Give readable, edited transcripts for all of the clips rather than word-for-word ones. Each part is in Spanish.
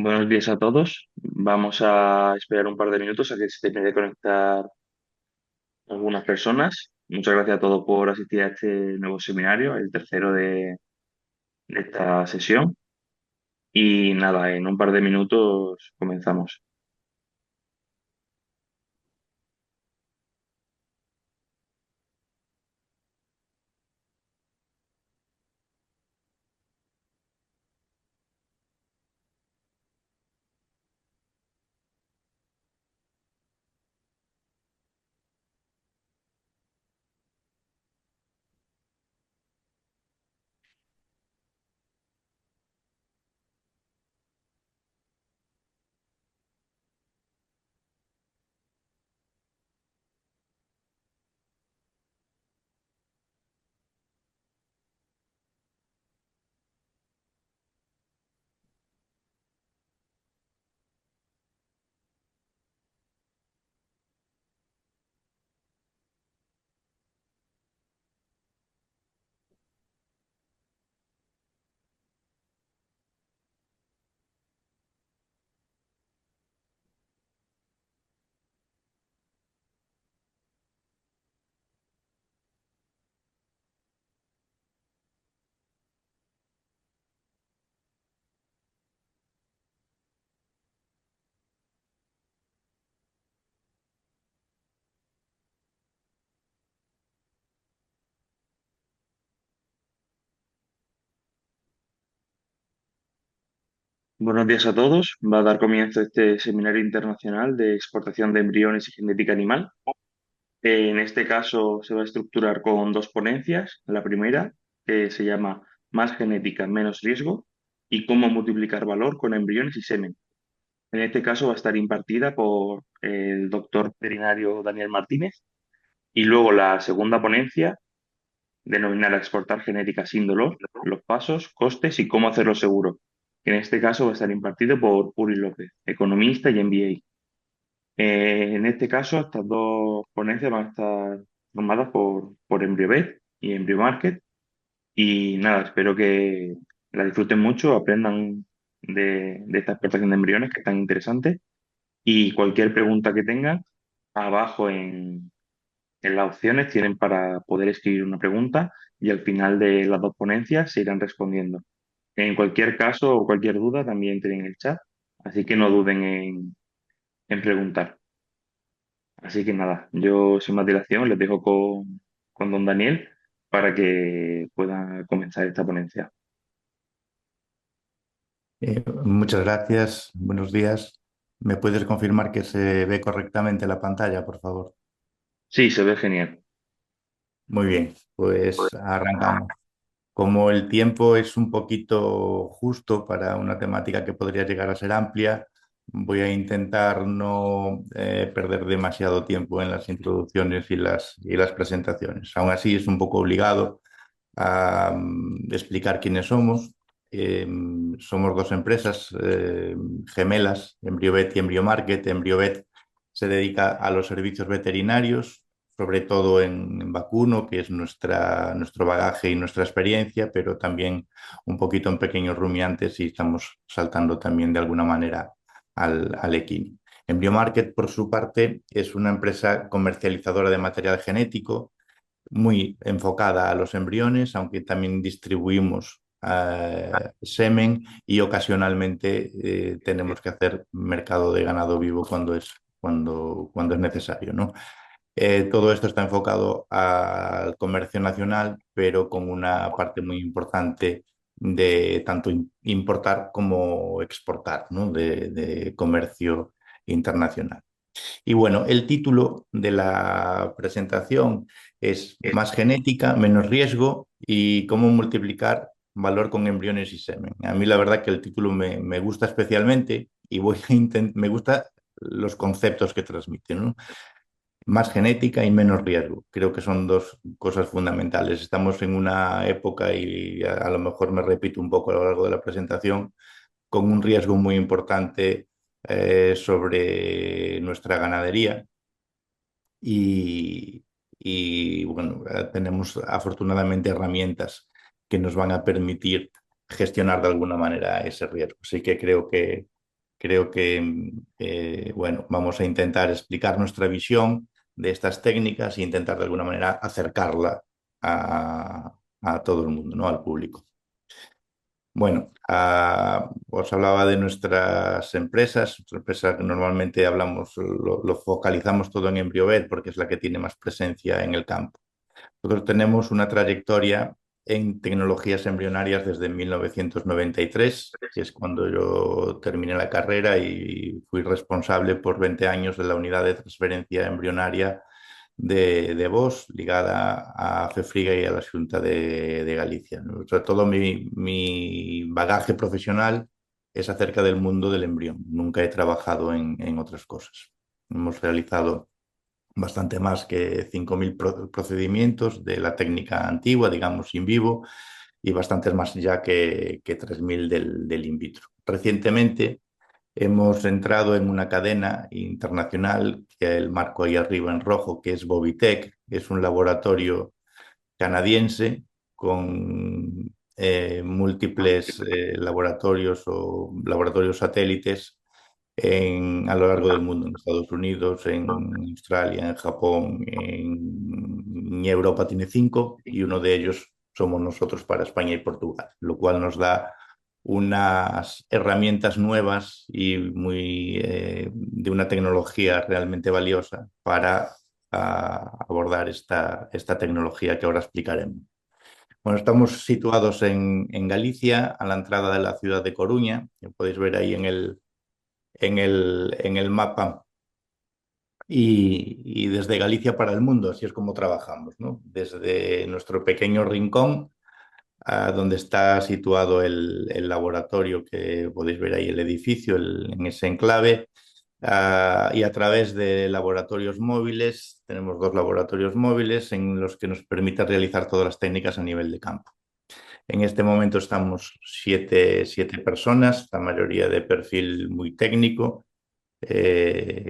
Buenos días a todos. Vamos a esperar un par de minutos a que se termine de conectar algunas personas. Muchas gracias a todos por asistir a este nuevo seminario, el tercero de esta sesión. Y nada, en un par de minutos comenzamos. Buenos días a todos. Va a dar comienzo este seminario internacional de exportación de embriones y genética animal. En este caso se va a estructurar con dos ponencias. La primera, que se llama Más genética, menos riesgo y cómo multiplicar valor con embriones y semen. En este caso va a estar impartida por el doctor veterinario Daniel Martínez. Y luego la segunda ponencia, denominada Exportar genética sin dolor, los pasos, costes y cómo hacerlo seguro. Que en este caso va a estar impartido por Uri López, economista y MBA. En este caso, estas dos ponencias van a estar formadas por EmbryoVet y EmbryoMarket. Y nada, espero que la disfruten mucho, aprendan de esta exportación de embriones que es tan interesante. Y cualquier pregunta que tengan, abajo en las opciones tienen para poder escribir una pregunta y al final de las dos ponencias se irán respondiendo. En cualquier caso o cualquier duda también tienen el chat, así que no duden en preguntar. Así que nada, yo sin más dilación les dejo con don Daniel para que pueda comenzar esta ponencia. Muchas gracias, buenos días. ¿Me puedes confirmar que se ve correctamente la pantalla, por favor? Sí, se ve genial. Muy bien, pues arrancamos. Como el tiempo es un poquito justo para una temática que podría llegar a ser amplia, voy a intentar no perder demasiado tiempo en las introducciones y las presentaciones. Aún así, es un poco obligado a explicar quiénes somos. Somos dos empresas gemelas, EmbryoVet y EmbryoMarket. EmbryoVet se dedica a los servicios veterinarios, sobre todo en vacuno, que es nuestro bagaje y nuestra experiencia, pero también un poquito en pequeños rumiantes y estamos saltando también de alguna manera al equino. EmbryoMarket, por su parte, es una empresa comercializadora de material genético muy enfocada a los embriones, aunque también distribuimos semen y ocasionalmente tenemos que hacer mercado de ganado vivo cuando es necesario, ¿no? Todo esto está enfocado al comercio nacional, pero con una parte muy importante de tanto importar como exportar, ¿no? De comercio internacional. Y bueno, el título de la presentación es Más genética, menos riesgo y cómo multiplicar valor con embriones y semen. A mí la verdad que el título me gusta especialmente y me gustan los conceptos que transmite, ¿no? Más genética y menos riesgo. Creo que son dos cosas fundamentales. Estamos en una época, y a lo mejor me repito un poco a lo largo de la presentación, con un riesgo muy importante sobre nuestra ganadería y, bueno, tenemos afortunadamente herramientas que nos van a permitir gestionar de alguna manera ese riesgo. Así que creo que creo que, bueno, vamos a intentar explicar nuestra visión de estas técnicas e intentar de alguna manera acercarla a todo el mundo, ¿no? Al público. Bueno, os hablaba de nuestras empresas. Nuestra empresa que normalmente hablamos, lo focalizamos todo en EmbryoVet porque es la que tiene más presencia en el campo. Nosotros tenemos una trayectoria en tecnologías embrionarias desde 1993, que es cuando yo terminé la carrera y fui responsable por 20 años de la unidad de transferencia embrionaria de Vos, ligada a FEFRIGA y a la Xunta de Galicia, ¿no? Sobre todo mi bagaje profesional es acerca del mundo del embrión. Nunca he trabajado en otras cosas. Hemos realizado bastante más que 5.000 procedimientos de la técnica antigua, digamos, in vivo, y bastantes más ya que 3.000 del in vitro. Recientemente hemos entrado en una cadena internacional, que el marco ahí arriba en rojo, que es Bovitec, que es un laboratorio canadiense con múltiples laboratorios o laboratorios satélites a lo largo del mundo, en Estados Unidos, en Australia, en Japón, en Europa tiene 5 y uno de ellos somos nosotros para España y Portugal, lo cual nos da unas herramientas nuevas y de una tecnología realmente valiosa para abordar esta tecnología que ahora explicaremos. Bueno, estamos situados en Galicia, a la entrada de la ciudad de Coruña, que podéis ver ahí en el mapa y desde Galicia para el mundo, así es como trabajamos, ¿no? Desde nuestro pequeño rincón, donde está situado el laboratorio, que podéis ver ahí el edificio en ese enclave, y a través de laboratorios móviles, tenemos 2 laboratorios móviles en los que nos permite realizar todas las técnicas a nivel de campo. En este momento estamos siete personas, la mayoría de perfil muy técnico,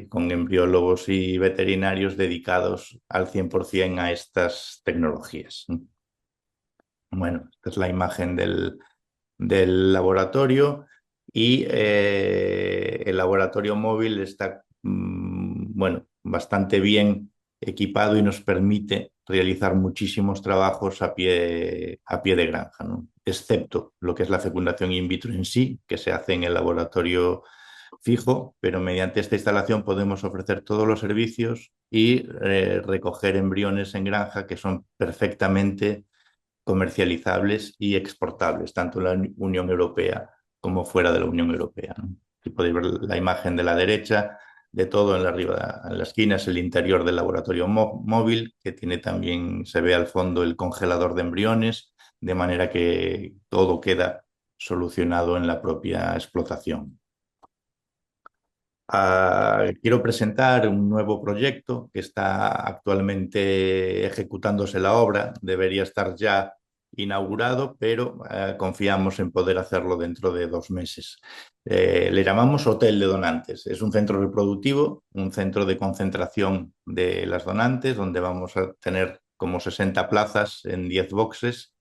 con embriólogos y veterinarios dedicados al 100% a estas tecnologías. Bueno, esta es la imagen del laboratorio y el laboratorio móvil está, bueno, bastante bien equipado y nos permite realizar muchísimos trabajos a pie de granja, ¿no? Excepto lo que es la fecundación in vitro en sí, que se hace en el laboratorio fijo, pero mediante esta instalación podemos ofrecer todos los servicios y recoger embriones en granja que son perfectamente comercializables y exportables, tanto en la Unión Europea como fuera de la Unión Europea, ¿no? Aquí podéis ver la imagen de la derecha, de todo en la, arriba, en la esquina es el interior del laboratorio móvil, que tiene también, se ve al fondo el congelador de embriones, de manera que todo queda solucionado en la propia explotación. Quiero presentar un nuevo proyecto que está actualmente ejecutándose la obra. Debería estar ya inaugurado, pero confiamos en poder hacerlo dentro de 2 meses. Le llamamos Hotel de Donantes. Es un centro reproductivo, un centro de concentración de las donantes, donde vamos a tener como 60 plazas en 10 boxes,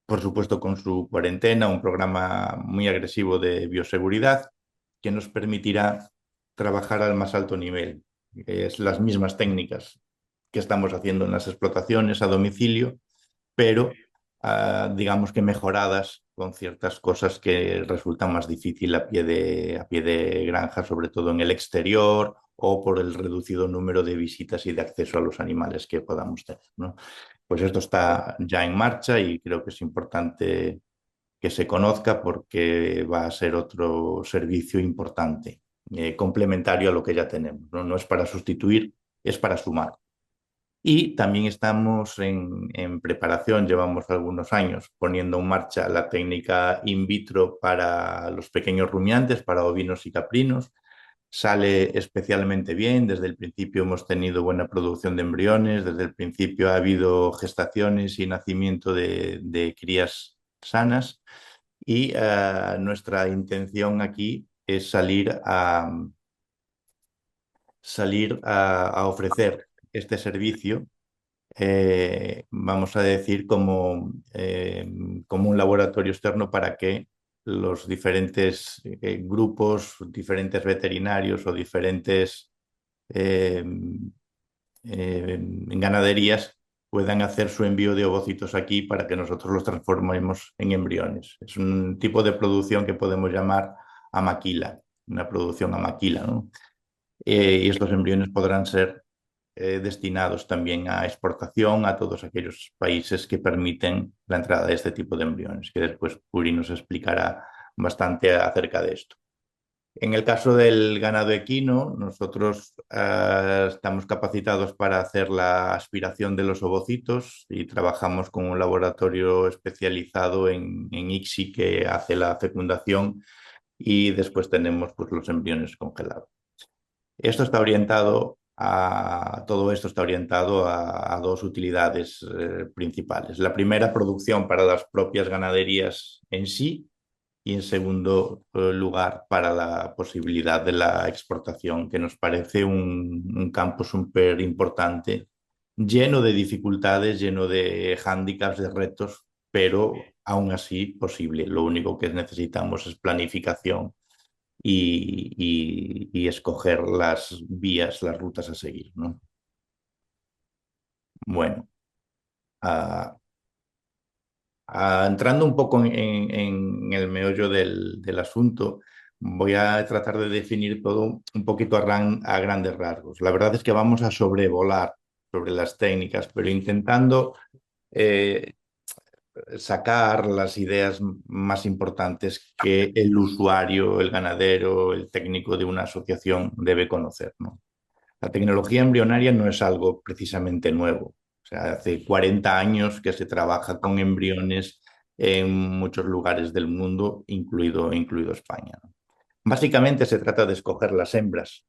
por supuesto con su cuarentena, un programa muy agresivo de bioseguridad que nos permitirá trabajar al más alto nivel. Es las mismas técnicas que estamos haciendo en las explotaciones a domicilio, pero digamos que mejoradas con ciertas cosas que resultan más difícil a pie de granja, sobre todo en el exterior o por el reducido número de visitas y de acceso a los animales que podamos tener, ¿no? Pues esto está ya en marcha y creo que es importante que se conozca porque va a ser otro servicio importante, complementario a lo que ya tenemos, ¿no? No es para sustituir, es para sumar. Y también estamos en preparación, llevamos algunos años poniendo en marcha la técnica in vitro para los pequeños rumiantes, para ovinos y caprinos. Sale especialmente bien, desde el principio hemos tenido buena producción de embriones, desde el principio ha habido gestaciones y nacimiento de crías sanas y nuestra intención aquí es salir a ofrecer este servicio, vamos a decir, como un laboratorio externo para que los diferentes grupos, diferentes veterinarios o diferentes eh, ganaderías puedan hacer su envío de ovocitos aquí para que nosotros los transformemos en embriones. Es un tipo de producción que podemos llamar amaquila, una producción amaquila, ¿no? Y estos embriones podrán ser destinados también a exportación a todos aquellos países que permiten la entrada de este tipo de embriones, que después Puri nos explicará bastante acerca de esto. En el caso del ganado equino, nosotros estamos capacitados para hacer la aspiración de los ovocitos y trabajamos con un laboratorio especializado en ICSI que hace la fecundación y después tenemos pues, los embriones congelados. Todo esto está orientado a dos utilidades principales. La primera, producción para las propias ganaderías en sí y en segundo lugar para la posibilidad de la exportación, que nos parece un campo súper importante, lleno de dificultades, lleno de hándicaps, de retos, pero aún así posible. Lo único que necesitamos es planificación y escoger las vías, las rutas a seguir, ¿no? Bueno, uh, entrando un poco en el meollo del asunto, voy a tratar de definir todo un poquito a grandes rasgos. La verdad es que vamos a sobrevolar sobre las técnicas, pero intentando eh, sacar las ideas más importantes que el usuario, el ganadero, el técnico de una asociación debe conocer, ¿no? La tecnología embrionaria no es algo precisamente nuevo. O sea, hace 40 años que se trabaja con embriones en muchos lugares del mundo, incluido España, ¿no? Básicamente se trata de escoger las hembras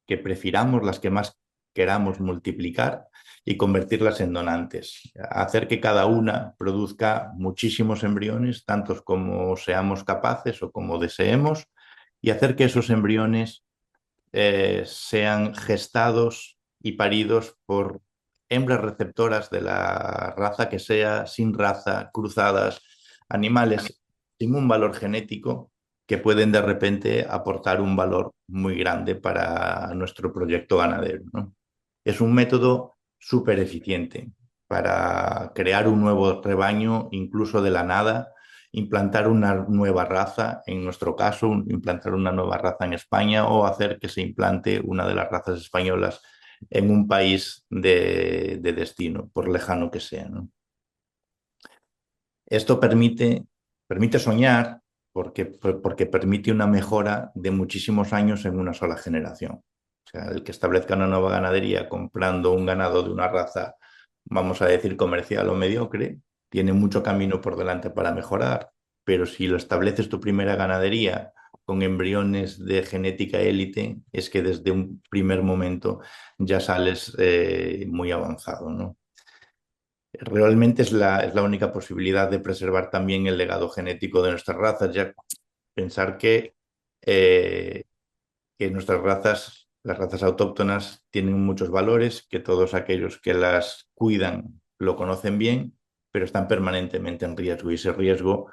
que prefiramos, las que más queramos multiplicar y convertirlas en donantes. Hacer que cada una produzca muchísimos embriones, tantos como seamos capaces o como deseemos, y hacer que esos embriones sean gestados y paridos por hembras receptoras de la raza que sea, sin raza, cruzadas, animales sin un valor genético que pueden de repente aportar un valor muy grande para nuestro proyecto ganadero, ¿no? Es un método súper eficiente para crear un nuevo rebaño, incluso de la nada, implantar una nueva raza, en nuestro caso, implantar una nueva raza en España o hacer que se implante una de las razas españolas en un país de destino, por lejano que sea, ¿no? Esto permite soñar porque permite una mejora de muchísimos años en una sola generación. O sea, el que establezca una nueva ganadería comprando un ganado de una raza, vamos a decir, comercial o mediocre, tiene mucho camino por delante para mejorar, pero si lo estableces tu primera ganadería con embriones de genética élite, es que desde un primer momento ya sales muy avanzado, ¿no? Realmente es la única posibilidad de preservar también el legado genético de nuestras razas, ya pensar eh, que nuestras razas, las razas autóctonas, tienen muchos valores, que todos aquellos que las cuidan lo conocen bien, pero están permanentemente en riesgo y ese riesgo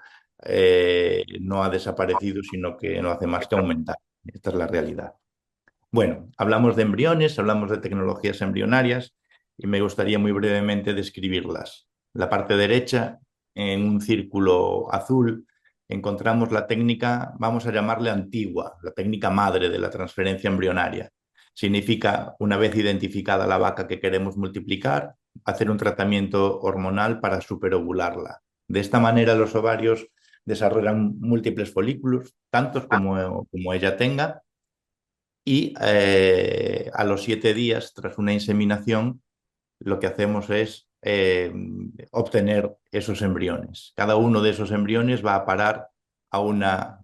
no ha desaparecido, sino que no hace más que aumentar. Esta es la realidad. Bueno, hablamos de embriones, hablamos de tecnologías embrionarias y me gustaría muy brevemente describirlas. La parte derecha, en un círculo azul, encontramos la técnica, vamos a llamarle antigua, la técnica madre de la transferencia embrionaria. Significa, una vez identificada la vaca que queremos multiplicar, hacer un tratamiento hormonal para superovularla. De esta manera los ovarios desarrollan múltiples folículos, tantos como ella tenga, y a los 7 días, tras una inseminación, lo que hacemos es obtener esos embriones. Cada uno de esos embriones va a parar a una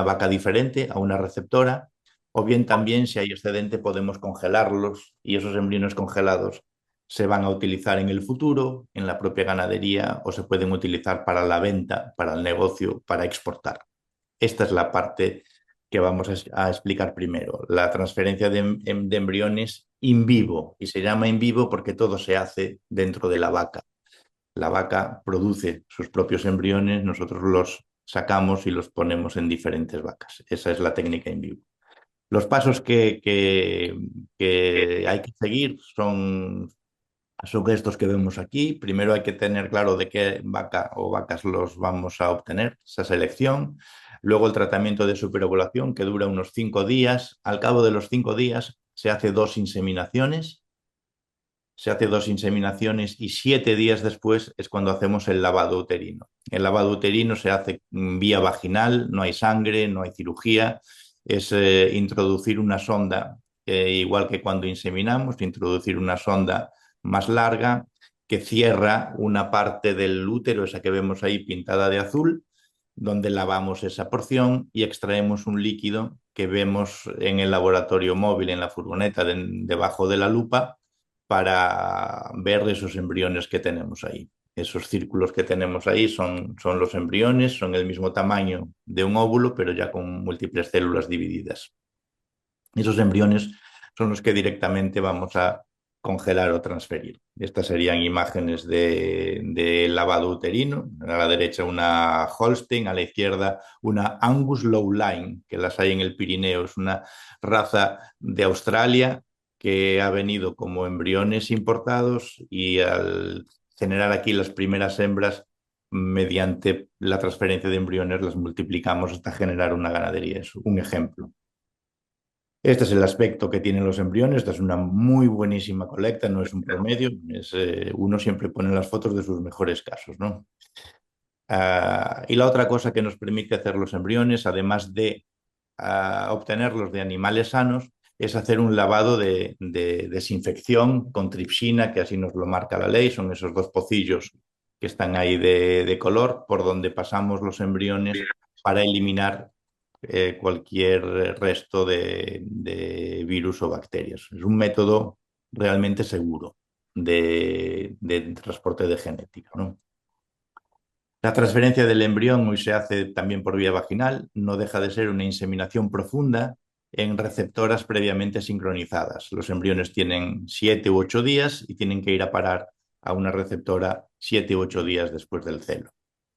vaca diferente, a una receptora, o bien también, si hay excedente, podemos congelarlos y esos embriones congelados se van a utilizar en el futuro, en la propia ganadería, o se pueden utilizar para la venta, para el negocio, para exportar. Esta es la parte que vamos a explicar primero, la transferencia de embriones in vivo. Y se llama in vivo porque todo se hace dentro de la vaca. La vaca produce sus propios embriones, nosotros los sacamos y los ponemos en diferentes vacas. Esa es la técnica in vivo. Los pasos que hay que seguir son estos que vemos aquí. Primero hay que tener claro de qué vaca o vacas los vamos a obtener, esa selección. Luego el tratamiento de superovulación, que dura unos 5 días. Al cabo de los 5 días se hace dos inseminaciones. Se hace dos inseminaciones y 7 días después es cuando hacemos el lavado uterino. El lavado uterino se hace vía vaginal, no hay sangre, no hay cirugía. Es introducir una sonda, igual que cuando inseminamos, introducir una sonda más larga que cierra una parte del útero, esa que vemos ahí pintada de azul, donde lavamos esa porción y extraemos un líquido que vemos en el laboratorio móvil, en la furgoneta, debajo de la lupa, para ver esos embriones que tenemos ahí. Esos círculos que tenemos ahí son los embriones, son el mismo tamaño de un óvulo, pero ya con múltiples células divididas. Esos embriones son los que directamente vamos a congelar o transferir. Estas serían imágenes de lavado uterino. A la derecha una Holstein, a la izquierda una Angus Lowline, que las hay en el Pirineo. Es una raza de Australia que ha venido como embriones importados y al generar aquí las primeras hembras, mediante la transferencia de embriones, las multiplicamos hasta generar una ganadería. Es un ejemplo. Este es el aspecto que tienen los embriones. Esta es una muy buenísima colecta, no es un promedio. Uno siempre pone las fotos de sus mejores casos, ¿no? Y la otra cosa que nos permite hacer los embriones, además de obtenerlos de animales sanos, es hacer un lavado de desinfección con tripsina, que así nos lo marca la ley. Son esos dos pocillos que están ahí de color por donde pasamos los embriones para eliminar cualquier resto de virus o bacterias. Es un método realmente seguro de transporte de genética, ¿no? La transferencia del embrión hoy se hace también por vía vaginal, no deja de ser una inseminación profunda en receptoras previamente sincronizadas. Los embriones tienen 7 u 8 días y tienen que ir a parar a una receptora 7 u 8 días después del celo.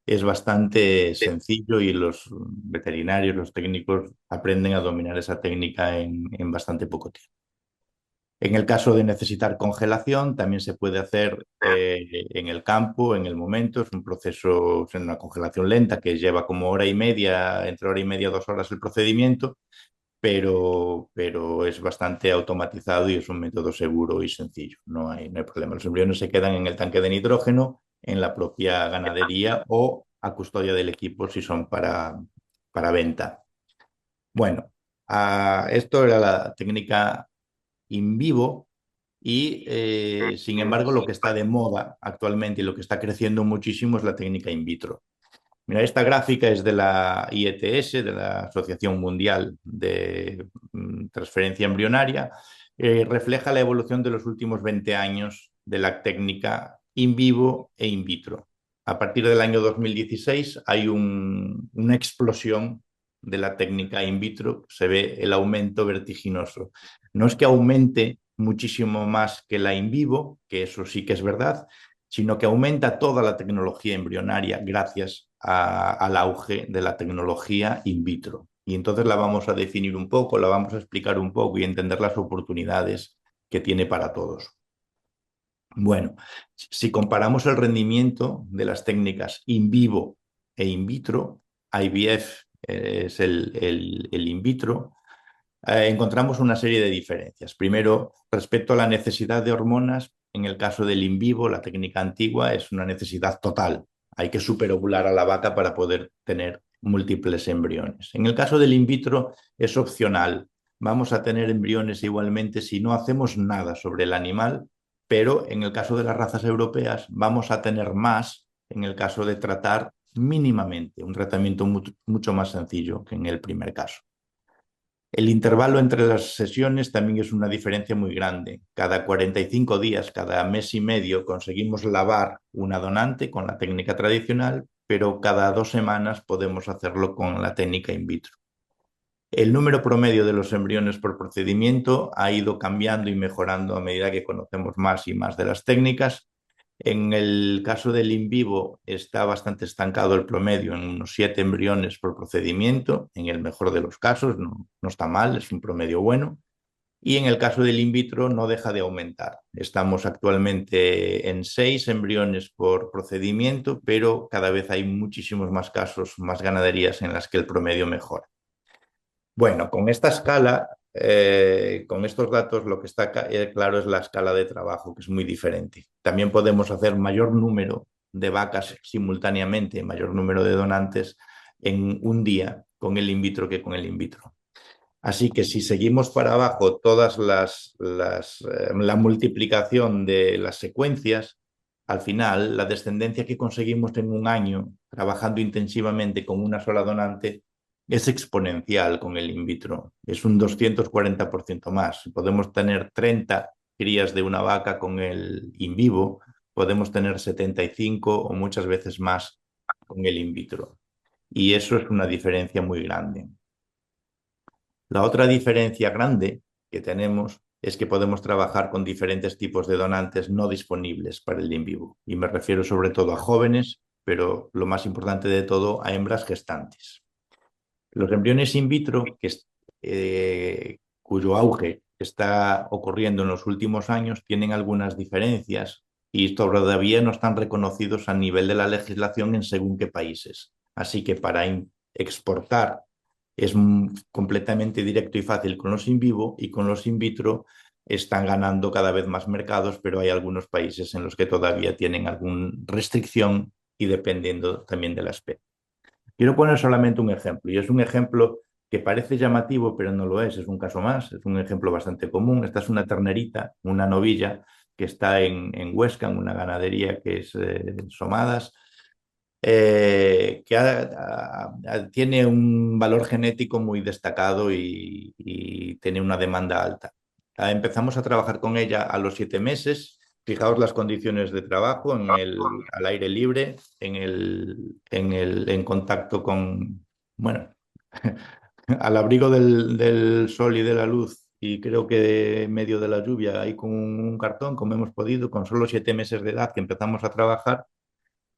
Es bastante sencillo y los veterinarios, los técnicos aprenden a dominar esa técnica en bastante poco tiempo. En el caso de necesitar congelación, también se puede hacer en el campo, en el momento. Es un proceso, es una congelación lenta que lleva como hora y media, entre hora y media, 2 horas el procedimiento, pero es bastante automatizado y es un método seguro y sencillo. No hay problema. Los embriones se quedan en el tanque de nitrógeno, en la propia ganadería o a custodia del equipo si son para venta. Bueno, esto era la técnica in vivo y, sin embargo, lo que está de moda actualmente y lo que está creciendo muchísimo es la técnica in vitro. Mira, esta gráfica es de la IETS, de la Asociación Mundial de Transferencia Embrionaria. Refleja la evolución de los últimos 20 años de la técnica in vivo e in vitro. A partir del año 2016 hay una explosión de la técnica in vitro, se ve el aumento vertiginoso. No es que aumente muchísimo más que la in vivo, que eso sí que es verdad, sino que aumenta toda la tecnología embrionaria gracias al auge de la tecnología in vitro. Y entonces la vamos a definir un poco, la vamos a explicar un poco y entender las oportunidades que tiene para todos. Bueno, si comparamos el rendimiento de las técnicas in vivo e in vitro, IVF es el in vitro, encontramos una serie de diferencias. Primero, respecto a la necesidad de hormonas, en el caso del in vivo, la técnica antigua es una necesidad total. Hay que superovular a la vaca para poder tener múltiples embriones. En el caso del in vitro es opcional. Vamos a tener embriones igualmente si no hacemos nada sobre el animal, pero en el caso de las razas europeas vamos a tener más en el caso de tratar mínimamente, un tratamiento mucho más sencillo que en el primer caso. El intervalo entre las sesiones también es una diferencia muy grande. Cada 45 días, cada mes y medio, conseguimos lavar una donante con la técnica tradicional, pero cada 2 semanas podemos hacerlo con la técnica in vitro. El número promedio de los embriones por procedimiento ha ido cambiando y mejorando a medida que conocemos más y más de las técnicas. En el caso del in vivo está bastante estancado el promedio en unos 7 embriones por procedimiento, en el mejor de los casos, no está mal, es un promedio bueno. Y en el caso del in vitro no deja de aumentar. Estamos actualmente en 6 embriones por procedimiento, pero cada vez hay muchísimos más casos, más ganaderías en las que el promedio mejora. Bueno, con esta escala, con estos datos, lo que está claro es la escala de trabajo, que es muy diferente. También podemos hacer mayor número de vacas simultáneamente, mayor número de donantes en un día con el in vitro que con el in vitro. Así que si seguimos para abajo la multiplicación de las secuencias, al final la descendencia que conseguimos en un año trabajando intensivamente con una sola donante es exponencial con el in vitro. Es un 240% más. Podemos tener 30 crías de una vaca con el in vivo, podemos tener 75 o muchas veces más con el in vitro. Y eso es una diferencia muy grande. La otra diferencia grande que tenemos es que podemos trabajar con diferentes tipos de donantes no disponibles para el in vivo. Y me refiero sobre todo a jóvenes, pero lo más importante de todo, a hembras gestantes. Los embriones in vitro, cuyo auge está ocurriendo en los últimos años, tienen algunas diferencias y todavía no están reconocidos a nivel de la legislación en según qué países. Así que para exportar es completamente directo y fácil con los in vivo, y con los in vitro están ganando cada vez más mercados, pero hay algunos países en los que todavía tienen alguna restricción y dependiendo también de la especie. Quiero poner solamente un ejemplo, y es un ejemplo que parece llamativo, pero no lo es un caso más, es un ejemplo bastante común. Esta es una ternerita, una novilla, que está en Huesca, en una ganadería que es Somadas, que tiene un valor genético muy destacado y tiene una demanda alta. Empezamos a trabajar con ella a los 7 meses. Fijaos las condiciones de trabajo al aire libre, en contacto con, bueno, al abrigo del sol y de la luz, y creo que en medio de la lluvia, ahí con un cartón, como hemos podido, con solo 7 meses de edad que empezamos a trabajar.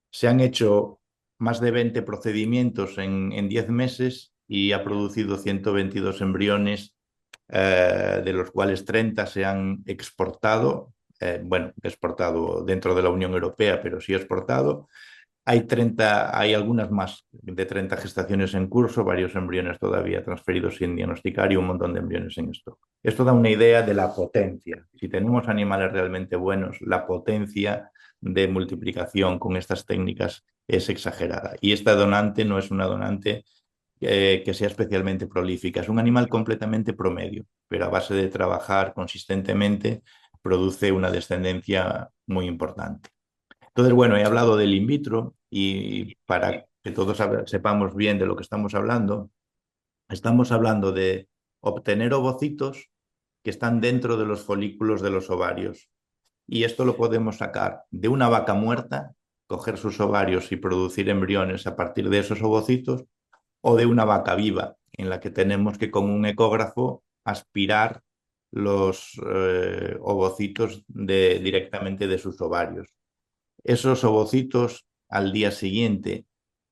Se han hecho más de 20 procedimientos en 10 meses y ha producido 122 embriones, de los cuales 30 se han exportado, bueno, exportado dentro de la Unión Europea, pero sí exportado. Hay algunas más de 30 gestaciones en curso, varios embriones todavía transferidos sin diagnosticar y un montón de embriones en stock. Esto da una idea de la potencia. Si tenemos animales realmente buenos, la potencia de multiplicación con estas técnicas es exagerada. Y esta donante no es una donante que sea especialmente prolífica, es un animal completamente promedio, pero a base de trabajar consistentemente produce una descendencia muy importante. Entonces, bueno, he hablado del in vitro, y para que todos sepamos bien de lo que estamos hablando de obtener ovocitos que están dentro de los folículos de los ovarios. Y esto lo podemos sacar de una vaca muerta, coger sus ovarios y producir embriones a partir de esos ovocitos, o de una vaca viva, en la que tenemos que con un ecógrafo aspirar los ovocitos directamente de sus ovarios. Esos ovocitos al día siguiente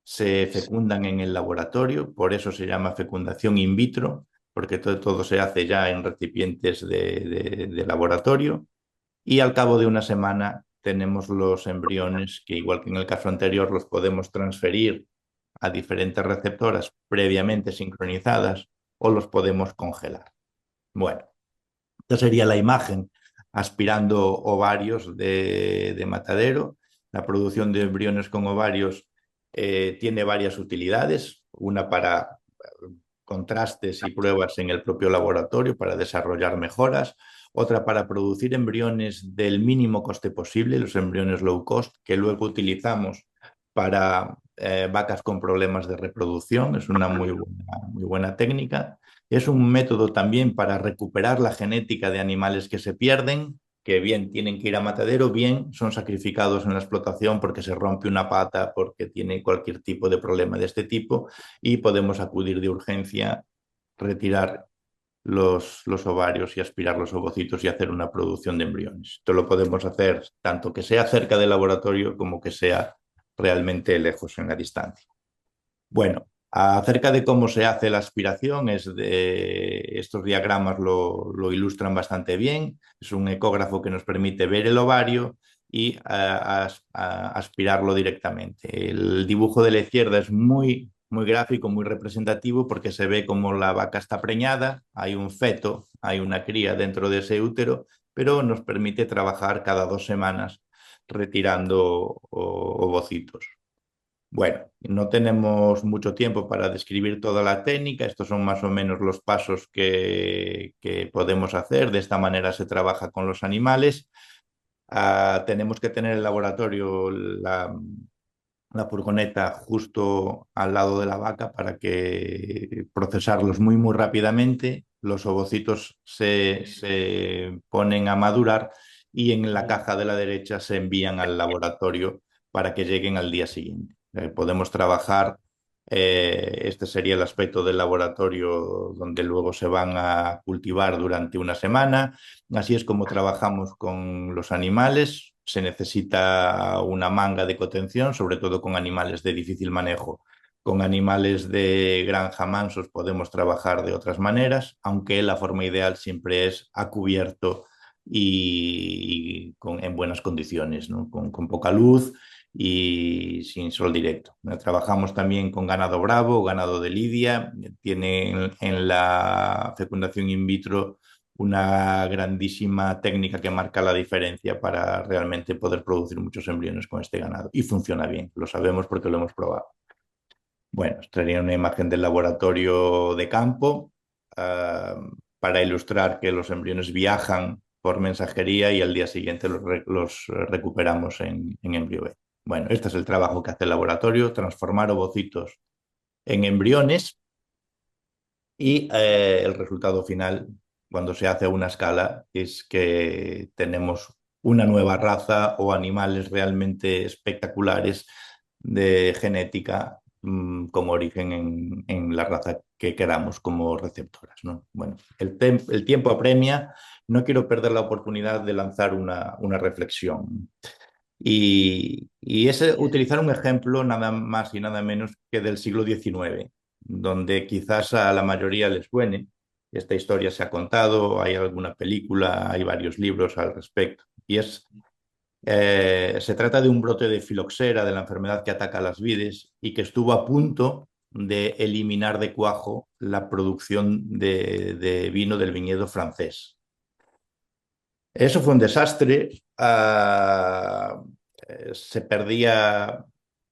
se fecundan en el laboratorio, por eso se llama fecundación in vitro, porque todo se hace ya en recipientes de laboratorio, y al cabo de una semana tenemos los embriones que, igual que en el caso anterior, los podemos transferir a diferentes receptoras previamente sincronizadas o los podemos congelar. Bueno, esta sería la imagen aspirando ovarios de matadero. La producción de embriones con ovarios tiene varias utilidades, una para contrastes y pruebas en el propio laboratorio para desarrollar mejoras, otra para producir embriones del mínimo coste posible, los embriones low cost, que luego utilizamos para vacas con problemas de reproducción. Es una muy buena técnica. Es un método también para recuperar la genética de animales que se pierden, que bien tienen que ir a matadero, bien son sacrificados en la explotación porque se rompe una pata, porque tiene cualquier tipo de problema de este tipo, y podemos acudir de urgencia, retirar los ovarios y aspirar los ovocitos y hacer una producción de embriones. Esto lo podemos hacer tanto que sea cerca del laboratorio como que sea realmente lejos en la distancia. Bueno, acerca de cómo se hace la aspiración, estos diagramas lo ilustran bastante bien. Es un ecógrafo que nos permite ver el ovario y aspirarlo directamente. El dibujo de la izquierda es muy gráfico, muy representativo, porque se ve como la vaca está preñada, hay un feto, hay una cría dentro de ese útero, pero nos permite trabajar cada 2 semanas retirando ovocitos. Bueno, no tenemos mucho tiempo para describir toda la técnica. Estos son más o menos los pasos que podemos hacer. De esta manera se trabaja con los animales. Tenemos que tener el laboratorio, la furgoneta justo al lado de la vaca para que procesarlos muy rápidamente. Los ovocitos se ponen a madurar y en la caja de la derecha se envían al laboratorio para que lleguen al día siguiente. Podemos trabajar, este sería el aspecto del laboratorio donde luego se van a cultivar durante una semana. Así es como trabajamos con los animales. Se necesita una manga de contención, sobre todo con animales de difícil manejo. Con animales de granja mansos podemos trabajar de otras maneras, aunque la forma ideal siempre es a cubierto en buenas condiciones, ¿no? Con poca luz y sin sol directo. Trabajamos también con ganado bravo, ganado de lidia. Tiene en la fecundación in vitro una grandísima técnica que marca la diferencia para realmente poder producir muchos embriones con este ganado. Y funciona bien, lo sabemos porque lo hemos probado. Bueno, esta sería una imagen del laboratorio de campo para ilustrar que los embriones viajan por mensajería y al día siguiente los recuperamos en embrión. Bueno, este es el trabajo que hace el laboratorio, transformar ovocitos en embriones y el resultado final, cuando se hace a una escala, es que tenemos una nueva raza o animales realmente espectaculares de genética con origen en la raza que queramos como receptoras, ¿no? Bueno, el tiempo apremia. No quiero perder la oportunidad de lanzar una reflexión. Y es utilizar un ejemplo nada más y nada menos que del siglo XIX, donde quizás a la mayoría les suene. Esta historia se ha contado, hay alguna película, hay varios libros al respecto. Se trata de un brote de filoxera, de la enfermedad que ataca a las vides y que estuvo a punto de eliminar de cuajo la producción de vino del viñedo francés. Eso fue un desastre. Se perdía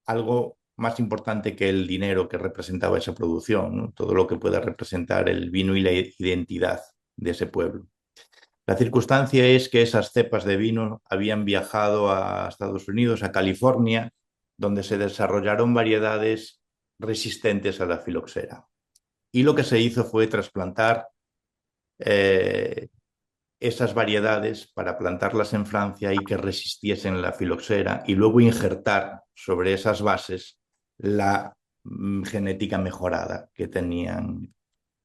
algo más importante que el dinero que representaba esa producción, ¿no? Todo lo que pueda representar el vino y la identidad de ese pueblo. La circunstancia es que esas cepas de vino habían viajado a Estados Unidos, a California, donde se desarrollaron variedades resistentes a la filoxera. Y lo que se hizo fue trasplantar eh, esas variedades para plantarlas en Francia y que resistiesen la filoxera y luego injertar sobre esas bases la genética mejorada que tenían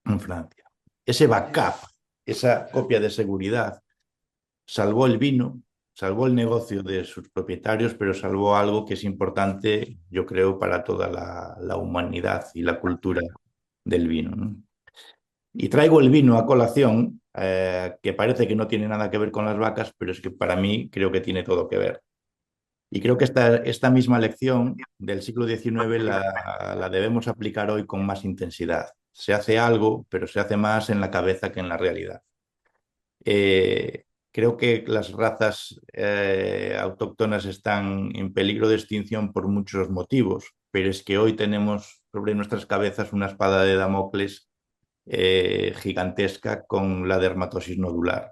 en Francia. Ese backup, esa copia de seguridad, salvó el vino, salvó el negocio de sus propietarios, pero salvó algo que es importante, yo creo, para toda la humanidad y la cultura del vino, ¿no? Y traigo el vino a colación, que parece que no tiene nada que ver con las vacas, pero es que para mí creo que tiene todo que ver. Y creo que esta misma lección del siglo XIX la debemos aplicar hoy con más intensidad. Se hace algo, pero se hace más en la cabeza que en la realidad. Creo que las razas autóctonas están en peligro de extinción por muchos motivos, pero es que hoy tenemos sobre nuestras cabezas una espada de Damocles gigantesca con la dermatosis nodular.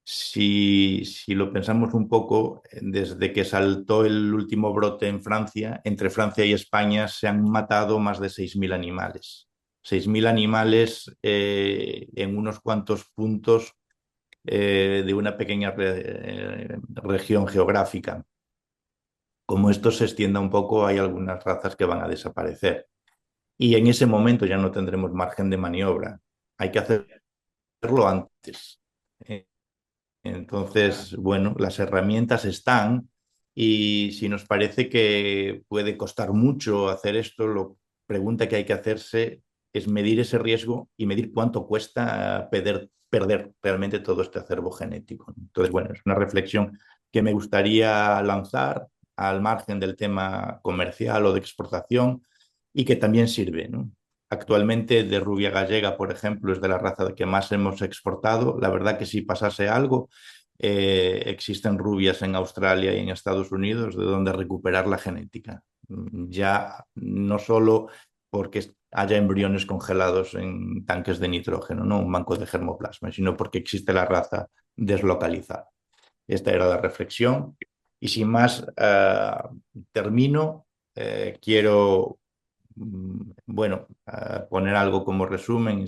Si lo pensamos un poco, desde que saltó el último brote en Francia, entre Francia y España se han matado más de 6.000 animales. 6.000 animales en unos cuantos puntos de una pequeña región geográfica. Como esto se extienda un poco, hay algunas razas que van a desaparecer. Y en ese momento ya no tendremos margen de maniobra. Hay que hacer hacerlo antes. Entonces, bueno, las herramientas están y si nos parece que puede costar mucho hacer esto, la pregunta que hay que hacerse es medir ese riesgo y medir cuánto cuesta perder realmente todo este acervo genético. Entonces, bueno, es una reflexión que me gustaría lanzar al margen del tema comercial o de exportación y que también sirve, ¿no? Actualmente de rubia gallega, por ejemplo, es de la raza que más hemos exportado. La verdad que si pasase algo, existen rubias en Australia y en Estados Unidos de donde recuperar la genética. Ya no solo porque haya embriones congelados en tanques de nitrógeno, no un banco de germoplasma, sino porque existe la raza deslocalizada. Esta era la reflexión. Y sin más, termino. Quiero, bueno, poner algo como resumen,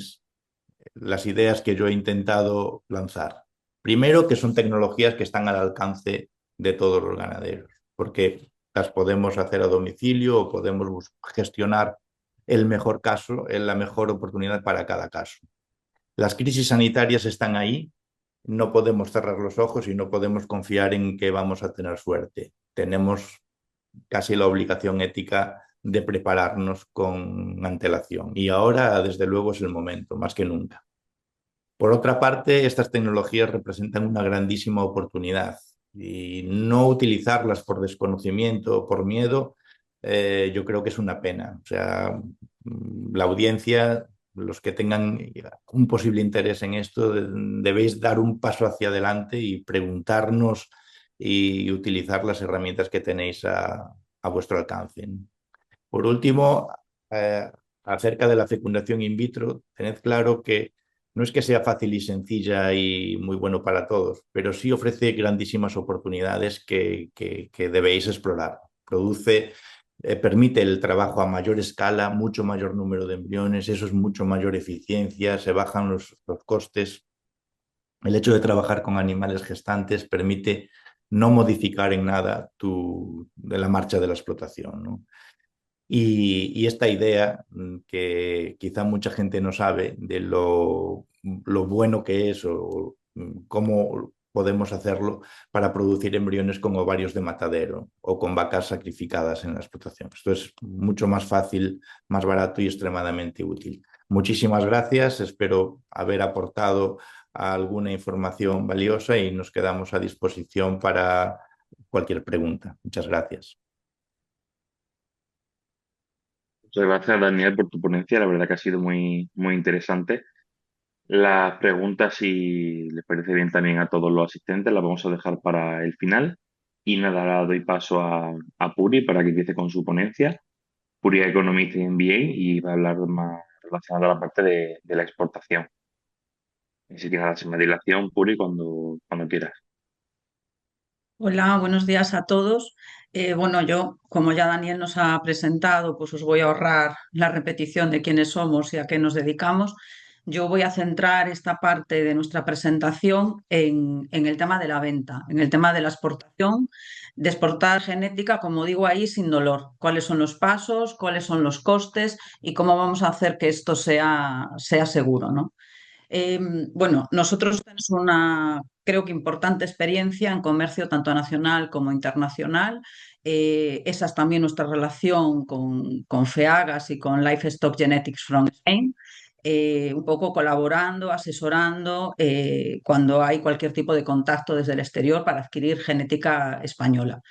las ideas que yo he intentado lanzar. Primero, que son tecnologías que están al alcance de todos los ganaderos, porque las podemos hacer a domicilio o podemos gestionar el mejor caso, la mejor oportunidad para cada caso. Las crisis sanitarias están ahí, no podemos cerrar los ojos y no podemos confiar en que vamos a tener suerte. Tenemos casi la obligación ética de prepararnos con antelación. Y ahora, desde luego, es el momento, más que nunca. Por otra parte, estas tecnologías representan una grandísima oportunidad y no utilizarlas por desconocimiento o por miedo, yo creo que es una pena. O sea, la audiencia, los que tengan un posible interés en esto, debéis dar un paso hacia adelante y preguntarnos y utilizar las herramientas que tenéis a vuestro alcance. Por último, acerca de la fecundación in vitro, tened claro que no es que sea fácil y sencilla y muy bueno para todos, pero sí ofrece grandísimas oportunidades que debéis explorar. Permite el trabajo a mayor escala, mucho mayor número de embriones, eso es mucho mayor eficiencia, se bajan los costes. El hecho de trabajar con animales gestantes permite no modificar en nada de la marcha de la explotación, ¿no? Y esta idea que quizá mucha gente no sabe de lo bueno que es o cómo podemos hacerlo para producir embriones con ovarios de matadero o con vacas sacrificadas en la explotación. Esto es mucho más fácil, más barato y extremadamente útil. Muchísimas gracias, espero haber aportado alguna información valiosa y nos quedamos a disposición para cualquier pregunta. Muchas gracias. Muchas gracias, Daniel, por tu ponencia. La verdad que ha sido muy, muy interesante. Las preguntas, si les parece bien también a todos los asistentes, las vamos a dejar para el final. Y nada, ahora doy paso a Puri para que empiece con su ponencia. Puri es economista y MBA y va a hablar más relacionado a la parte de la exportación. Así que nada, sin más dilación, Puri, cuando quieras. Hola, buenos días a todos. Bueno, yo, como ya Daniel nos ha presentado, pues os voy a ahorrar la repetición de quiénes somos y a qué nos dedicamos. Yo voy a centrar esta parte de nuestra presentación en el tema de la venta, en el tema de la exportación, de exportar genética, como digo ahí, sin dolor. ¿Cuáles son los pasos? ¿Cuáles son los costes? ¿Y cómo vamos a hacer que esto sea seguro, ¿no? Eh, bueno, nosotros tenemos una, creo que importante experiencia en comercio tanto nacional como internacional. Esa es también nuestra relación con FEAGAS y con Livestock Genetics from Spain, un poco colaborando, asesorando cuando hay cualquier tipo de contacto desde el exterior para adquirir genética española.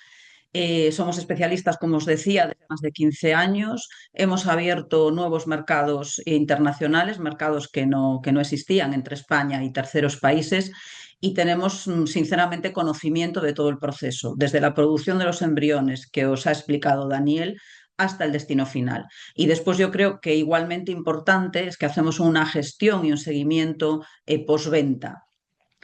Somos especialistas, como os decía, desde más de 15 años. Hemos abierto nuevos mercados internacionales, mercados que no existían entre España y terceros países, y tenemos, sinceramente, conocimiento de todo el proceso, desde la producción de los embriones que os ha explicado Daniel hasta el destino final. Y después yo creo que igualmente importante es que hacemos una gestión y un seguimiento postventa.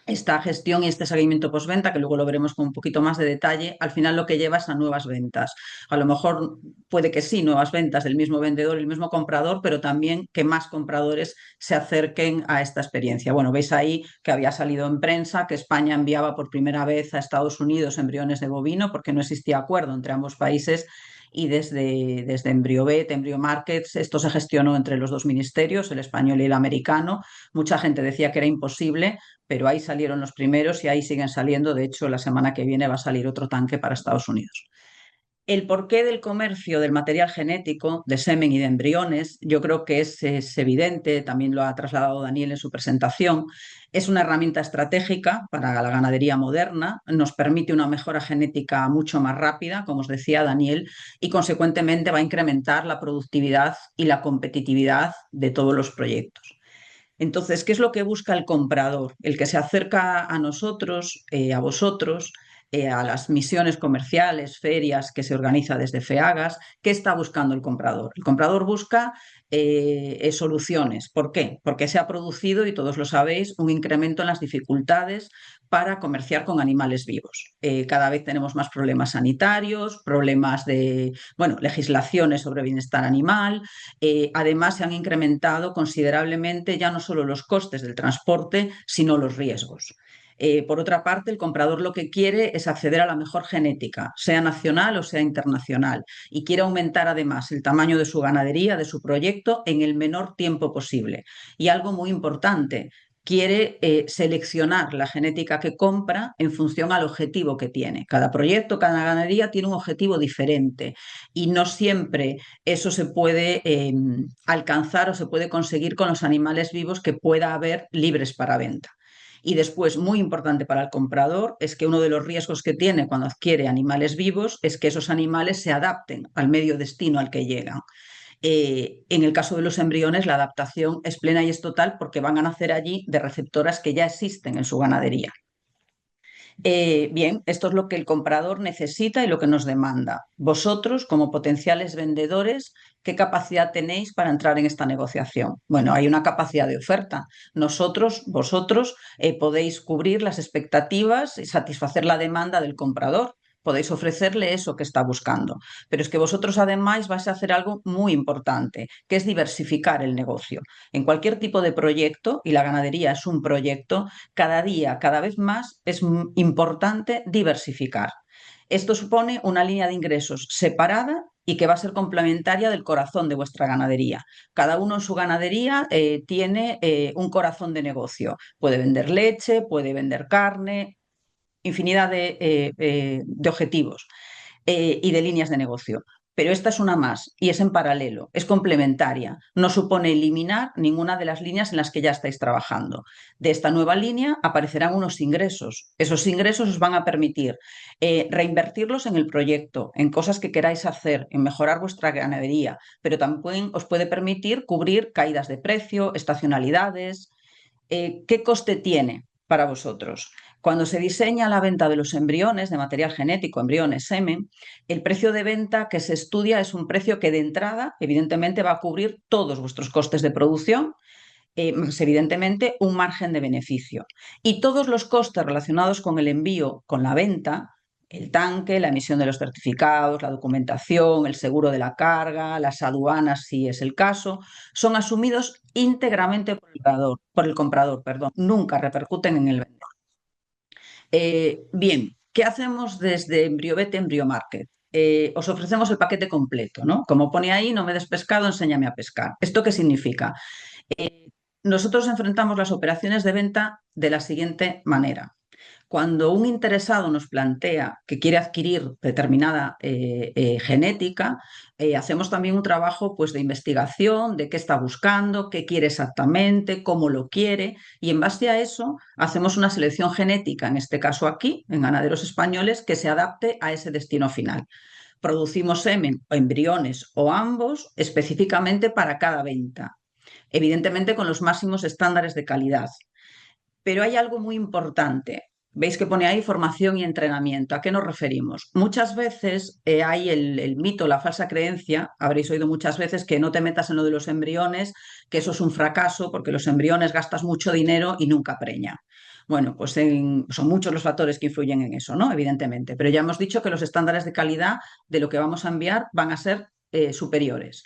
Esta gestión y este seguimiento postventa, que luego lo veremos con un poquito más de detalle, al final lo que lleva es a nuevas ventas. A lo mejor puede que sí, nuevas ventas del mismo vendedor y el mismo comprador, pero también que más compradores se acerquen a esta experiencia. Bueno, veis ahí que había salido en prensa que España enviaba por primera vez a Estados Unidos embriones de bovino porque no existía acuerdo entre ambos países y desde EmbryoVet, EmbryoMarkets, esto se gestionó entre los dos ministerios, el español y el americano. Mucha gente decía que era imposible, pero ahí salieron los primeros y ahí siguen saliendo. De hecho, la semana que viene va a salir otro tanque para Estados Unidos. El porqué del comercio del material genético, de semen y de embriones, yo creo que es evidente, también lo ha trasladado Daniel en su presentación. Es una herramienta estratégica para la ganadería moderna, nos permite una mejora genética mucho más rápida, como os decía Daniel, y consecuentemente va a incrementar la productividad y la competitividad de todos los proyectos. Entonces, ¿qué es lo que busca el comprador? El que se acerca a nosotros, a vosotros, a las misiones comerciales, ferias que se organiza desde FEAGAS. ¿Qué está buscando el comprador? El comprador busca soluciones. ¿Por qué? Porque se ha producido, y todos lo sabéis, un incremento en las dificultades para comerciar con animales vivos. Cada vez tenemos más problemas sanitarios, problemas de, bueno, legislaciones sobre bienestar animal. Además, se han incrementado considerablemente ya no solo los costes del transporte, sino los riesgos. Por otra parte, el comprador lo que quiere es acceder a la mejor genética, sea nacional o sea internacional, y quiere aumentar además el tamaño de su ganadería, de su proyecto, en el menor tiempo posible. Y algo muy importante, quiere seleccionar la genética que compra en función al objetivo que tiene. Cada proyecto, cada ganadería tiene un objetivo diferente y no siempre eso se puede alcanzar o se puede conseguir con los animales vivos que pueda haber libres para venta. Y después, muy importante para el comprador, es que uno de los riesgos que tiene cuando adquiere animales vivos es que esos animales se adapten al medio destino al que llegan. En el caso de los embriones, la adaptación es plena y es total porque van a nacer allí de receptoras que ya existen en su ganadería. Bien, esto es lo que el comprador necesita y lo que nos demanda. Vosotros, como potenciales vendedores, ¿qué capacidad tenéis para entrar en esta negociación? Bueno, hay una capacidad de oferta. Vosotros, podéis cubrir las expectativas y satisfacer la demanda del comprador. Podéis ofrecerle eso que está buscando. Pero es que vosotros además vais a hacer algo muy importante, que es diversificar el negocio. En cualquier tipo de proyecto, y la ganadería es un proyecto, cada día, cada vez más, es importante diversificar. Esto supone una línea de ingresos separada y que va a ser complementaria del corazón de vuestra ganadería. Cada uno en su ganadería tiene un corazón de negocio. Puede vender leche, puede vender carne, infinidad de objetivos y de líneas de negocio. Pero esta es una más y es en paralelo, es complementaria. No supone eliminar ninguna de las líneas en las que ya estáis trabajando. De esta nueva línea aparecerán unos ingresos. Esos ingresos os van a permitir reinvertirlos en el proyecto, en cosas que queráis hacer, en mejorar vuestra ganadería, pero también os puede permitir cubrir caídas de precio, estacionalidades. ¿Qué coste tiene para vosotros? Cuando se diseña la venta de los embriones, de material genético, embriones, semen, el precio de venta que se estudia es un precio que de entrada, evidentemente, va a cubrir todos vuestros costes de producción, más evidentemente un margen de beneficio. Y todos los costes relacionados con el envío, con la venta, el tanque, la emisión de los certificados, la documentación, el seguro de la carga, las aduanas, si es el caso, son asumidos íntegramente por el comprador, nunca repercuten en el vendedor. Bien, ¿qué hacemos desde EmbryoVet EmbryoMarket? Os ofrecemos el paquete completo, ¿no? Como pone ahí, no me des pescado, enséñame a pescar. ¿Esto qué significa? Nosotros enfrentamos las operaciones de venta de la siguiente manera. Cuando un interesado nos plantea que quiere adquirir determinada genética, hacemos también un trabajo pues, de investigación de qué está buscando, qué quiere exactamente, cómo lo quiere, y en base a eso hacemos una selección genética, en este caso aquí, en ganaderos españoles, que se adapte a ese destino final. Producimos semen o embriones o ambos específicamente para cada venta, evidentemente con los máximos estándares de calidad. Pero hay algo muy importante. Veis que pone ahí formación y entrenamiento. ¿A qué nos referimos? Muchas veces hay el mito, la falsa creencia, habréis oído muchas veces que no te metas en lo de los embriones, que eso es un fracaso porque los embriones gastas mucho dinero y nunca preña. Bueno, pues son muchos los factores que influyen en eso, ¿no? Evidentemente, pero ya hemos dicho que los estándares de calidad de lo que vamos a enviar van a ser superiores.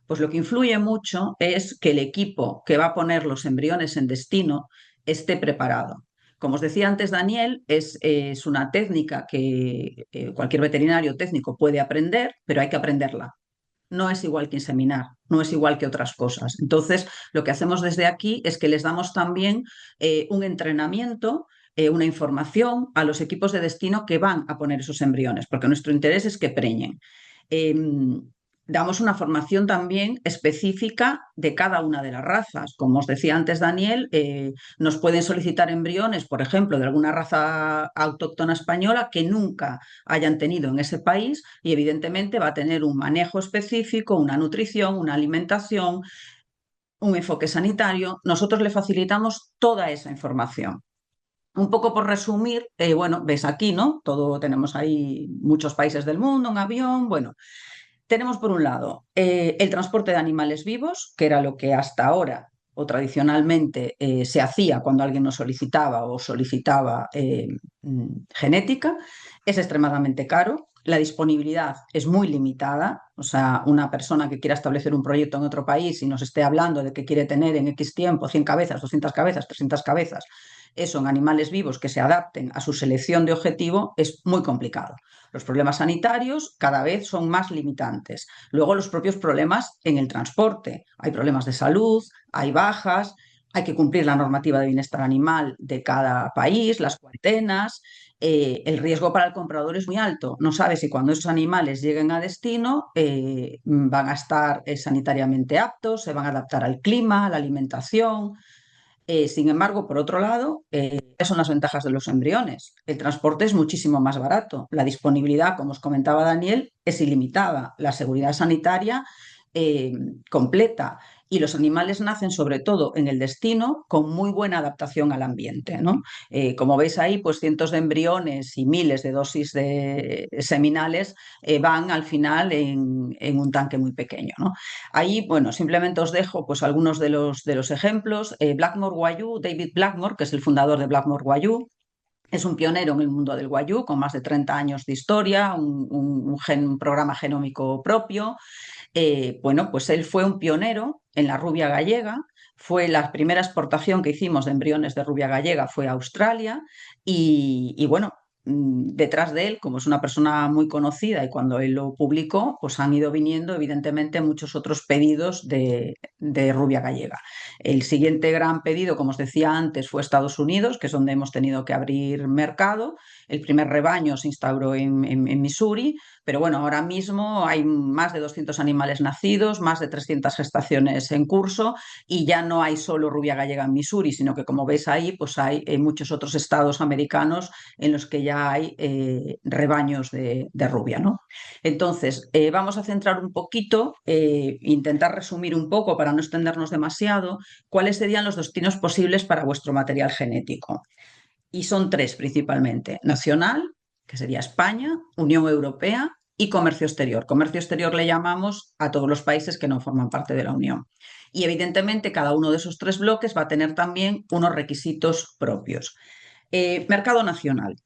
Pues lo que influye mucho es que el equipo que va a poner los embriones en destino esté preparado. Como os decía antes Daniel, es una técnica que cualquier veterinario técnico puede aprender, pero hay que aprenderla. No es igual que inseminar, no es igual que otras cosas. Entonces, lo que hacemos desde aquí es que les damos también un entrenamiento, una información a los equipos de destino que van a poner esos embriones, porque nuestro interés es que preñen. Eh, Damos una formación también específica de cada una de las razas. Como os decía antes Daniel, nos pueden solicitar embriones, por ejemplo, de alguna raza autóctona española que nunca hayan tenido en ese país y evidentemente va a tener un manejo específico, una nutrición, una alimentación, un enfoque sanitario. Nosotros le facilitamos toda esa información. Un poco por resumir, bueno, ves aquí, ¿no? Todo tenemos ahí muchos países del mundo, un avión, bueno. Tenemos por un lado el transporte de animales vivos, que era lo que hasta ahora o tradicionalmente se hacía cuando alguien nos solicitaba genética. Es extremadamente caro, la disponibilidad es muy limitada, o sea, una persona que quiera establecer un proyecto en otro país y nos esté hablando de que quiere tener en X tiempo 100 cabezas, 200 cabezas, 300 cabezas, eso en animales vivos que se adapten a su selección de objetivo es muy complicado. Los problemas sanitarios cada vez son más limitantes. Luego los propios problemas en el transporte. Hay problemas de salud, hay bajas, hay que cumplir la normativa de bienestar animal de cada país, las cuarentenas. El riesgo para el comprador es muy alto. No sabe si cuando esos animales lleguen a destino van a estar sanitariamente aptos, se van a adaptar al clima, a la alimentación. Sin embargo, por otro lado, ¿cuáles son las ventajas de los embriones? El transporte es muchísimo más barato. La disponibilidad, como os comentaba Daniel, es ilimitada. La seguridad sanitaria eh, completa. Y los animales nacen sobre todo en el destino con muy buena adaptación al ambiente, ¿no? Como veis ahí, pues cientos de embriones y miles de dosis de seminales van al final en un tanque muy pequeño, ¿no? Ahí, bueno, simplemente os dejo pues algunos de los ejemplos. Blackmore Wagyu, David Blackmore, que es el fundador de Blackmore Wagyu, es un pionero en el mundo del Wagyu, con más de 30 años de historia, un programa genómico propio. Bueno, pues él fue un pionero en la rubia gallega. Fue la primera exportación que hicimos de embriones de rubia gallega fue a Australia y bueno, detrás de él, como es una persona muy conocida y cuando él lo publicó, pues han ido viniendo evidentemente muchos otros pedidos de rubia gallega. El siguiente gran pedido, como os decía antes, fue Estados Unidos, que es donde hemos tenido que abrir mercado. El primer rebaño se instauró en Missouri, pero bueno, ahora mismo hay más de 200 animales nacidos, más de 300 gestaciones en curso y ya no hay solo rubia gallega en Missouri, sino que como veis ahí, pues hay muchos otros estados americanos en los que ya hay rebaños de rubia, ¿no? Entonces, vamos a centrar un poquito, intentar resumir un poco para no extendernos demasiado, cuáles serían los destinos posibles para vuestro material genético. Y son tres principalmente: nacional, que sería España, Unión Europea y comercio exterior. Comercio exterior le llamamos a todos los países que no forman parte de la Unión. Y evidentemente cada uno de esos tres bloques va a tener también unos requisitos propios. Mercado nacional.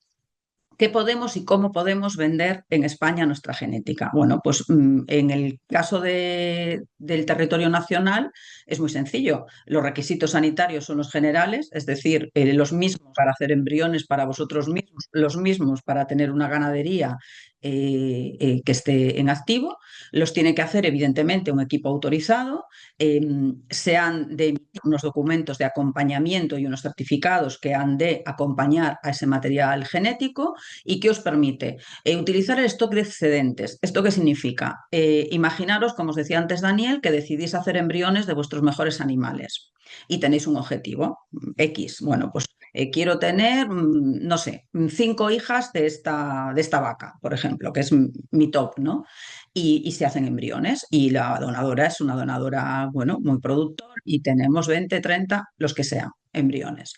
¿Qué podemos y cómo podemos vender en España nuestra genética? Bueno, pues en el caso del territorio nacional es muy sencillo. Los requisitos sanitarios son los generales, es decir, los mismos para hacer embriones para vosotros mismos, los mismos para tener una ganadería que esté en activo. Los tiene que hacer, evidentemente, un equipo autorizado. Se han de emitir unos documentos de acompañamiento y unos certificados que han de acompañar a ese material genético. ¿Y qué os permite? Utilizar el stock de excedentes. ¿Esto qué significa? Imaginaros, como os decía antes Daniel, que decidís hacer embriones de vuestros mejores animales y tenéis un objetivo X. Bueno, pues quiero tener, no sé, 5 hijas de esta vaca, por ejemplo, que es mi top, ¿no? Y se hacen embriones y la donadora es una donadora, bueno, muy productor y tenemos 20, 30, los que sean, embriones.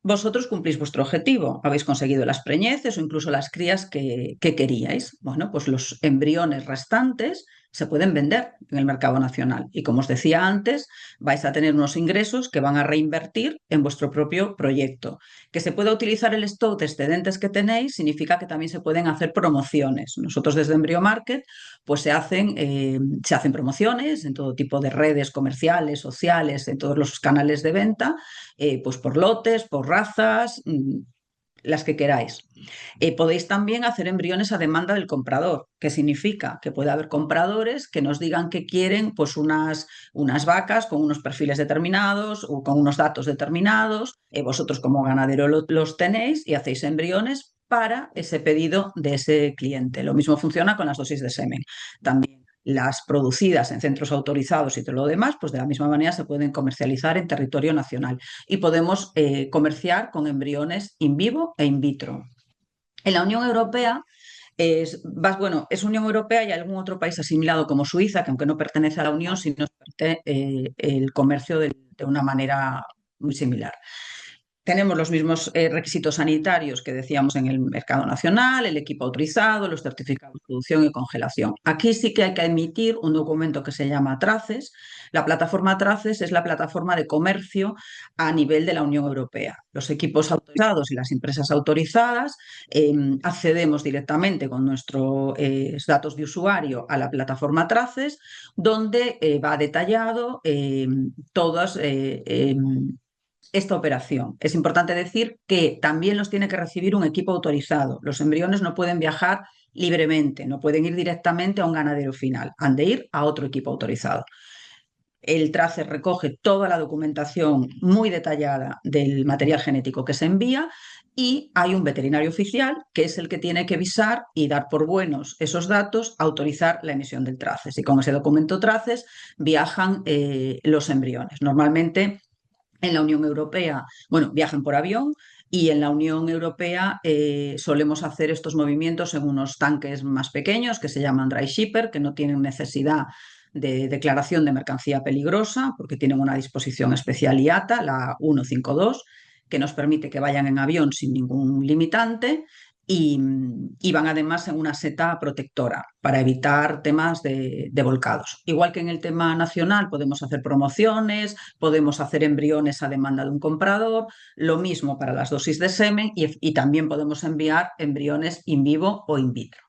Vosotros cumplís vuestro objetivo, habéis conseguido las preñeces o incluso las crías que queríais. Bueno, pues los embriones restantes se pueden vender en el mercado nacional. Y como os decía antes, vais a tener unos ingresos que van a reinvertir en vuestro propio proyecto. Que se pueda utilizar el stock de excedentes que tenéis significa que también se pueden hacer promociones. Nosotros desde Embryo Market pues se hacen promociones en todo tipo de redes comerciales, sociales, en todos los canales de venta, pues por lotes, por razas, las que queráis. Podéis también hacer embriones a demanda del comprador, que significa que puede haber compradores que nos digan que quieren pues unas vacas con unos perfiles determinados o con unos datos determinados. Vosotros como ganadero los tenéis y hacéis embriones para ese pedido de ese cliente. Lo mismo funciona con las dosis de semen. También las producidas en centros autorizados y todo lo demás, pues de la misma manera se pueden comercializar en territorio nacional y podemos comerciar con embriones in vivo e in vitro. En la Unión Europea es Unión Europea y algún otro país asimilado como Suiza, que aunque no pertenece a la Unión, sí nos permite el comercio de una manera muy similar. Tenemos los mismos requisitos sanitarios que decíamos en el mercado nacional, el equipo autorizado, los certificados de producción y congelación. Aquí sí que hay que emitir un documento que se llama TRACES. La plataforma TRACES es la plataforma de comercio a nivel de la Unión Europea. Los equipos autorizados y las empresas autorizadas accedemos directamente con nuestros datos de usuario a la plataforma TRACES, donde va detallado todas esta operación. Es importante decir que también los tiene que recibir un equipo autorizado. Los embriones no pueden viajar libremente, no pueden ir directamente a un ganadero final, han de ir a otro equipo autorizado. El TRACES recoge toda la documentación muy detallada del material genético que se envía y hay un veterinario oficial que es el que tiene que visar y dar por buenos esos datos, autorizar la emisión del TRACES. Y con ese documento TRACES viajan los embriones. Normalmente en la Unión Europea, viajan por avión y en la Unión Europea solemos hacer estos movimientos en unos tanques más pequeños que se llaman dry shipper, que no tienen necesidad de declaración de mercancía peligrosa porque tienen una disposición especial IATA, la 152, que nos permite que vayan en avión sin ningún limitante y van además en una seta protectora para evitar temas de volcados. Igual que en el tema nacional podemos hacer promociones, podemos hacer embriones a demanda de un comprador, lo mismo para las dosis de semen y también podemos enviar embriones in vivo o in vitro.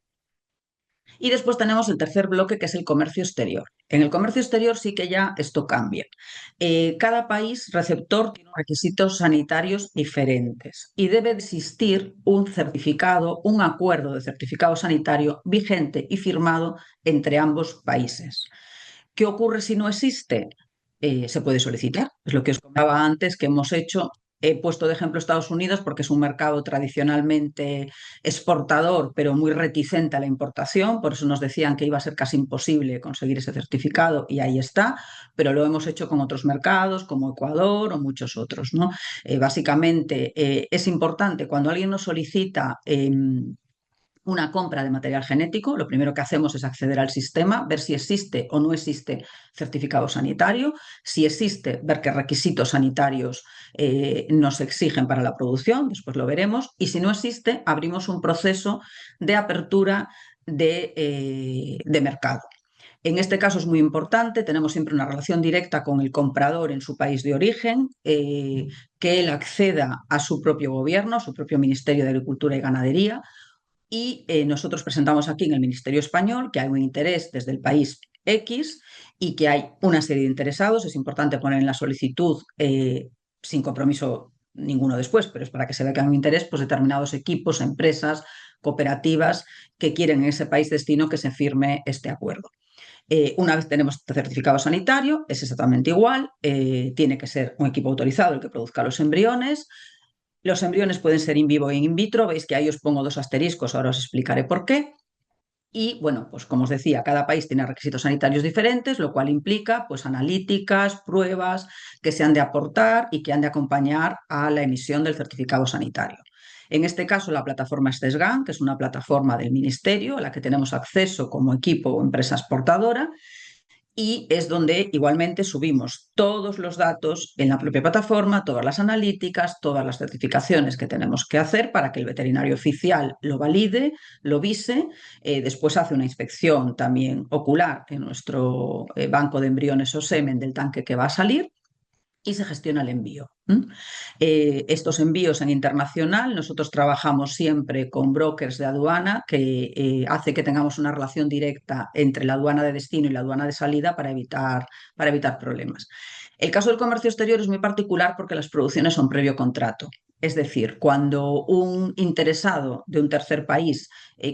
Y después tenemos el tercer bloque, que es el comercio exterior. En el comercio exterior sí que ya esto cambia. Cada país receptor tiene requisitos sanitarios diferentes y debe existir un certificado, un acuerdo de certificado sanitario vigente y firmado entre ambos países. ¿Qué ocurre si no existe? Se puede solicitar. Es lo que os comentaba antes que hemos hecho. He puesto de ejemplo Estados Unidos porque es un mercado tradicionalmente exportador, pero muy reticente a la importación. Por eso nos decían que iba a ser casi imposible conseguir ese certificado y ahí está. Pero lo hemos hecho con otros mercados como Ecuador o muchos otros, ¿no? Básicamente es importante cuando alguien nos solicita una compra de material genético, lo primero que hacemos es acceder al sistema, ver si existe o no existe certificado sanitario, si existe, ver qué requisitos sanitarios nos exigen para la producción, después lo veremos, y si no existe, abrimos un proceso de apertura de mercado. En este caso es muy importante, tenemos siempre una relación directa con el comprador en su país de origen, que él acceda a su propio gobierno, a su propio Ministerio de Agricultura y Ganadería, y nosotros presentamos aquí en el Ministerio Español que hay un interés desde el país X y que hay una serie de interesados. Es importante poner en la solicitud, sin compromiso ninguno después, pero es para que se vea que hay un interés, pues determinados equipos, empresas, cooperativas que quieren en ese país destino que se firme este acuerdo. Una vez tenemos este certificado sanitario, es exactamente igual, tiene que ser un equipo autorizado el que produzca los embriones. Los embriones pueden ser in vivo e in vitro, veis que ahí os pongo dos asteriscos, ahora os explicaré por qué. Y bueno, pues como os decía, cada país tiene requisitos sanitarios diferentes, lo cual implica pues analíticas, pruebas que se han de aportar y que han de acompañar a la emisión del certificado sanitario. En este caso, la plataforma es CESGAN, que es una plataforma del Ministerio a la que tenemos acceso como equipo o empresa exportadora. y es donde igualmente subimos todos los datos en la propia plataforma, todas las analíticas, todas las certificaciones que tenemos que hacer para que el veterinario oficial lo valide, lo vise, después hace una inspección también ocular en nuestro banco de embriones o semen del tanque que va a salir y se gestiona el envío. Estos envíos en internacional, nosotros trabajamos siempre con brokers de aduana que hace que tengamos una relación directa entre la aduana de destino y la aduana de salida para evitar problemas. El caso del comercio exterior es muy particular porque las producciones son previo contrato. Es decir, cuando un interesado de un tercer país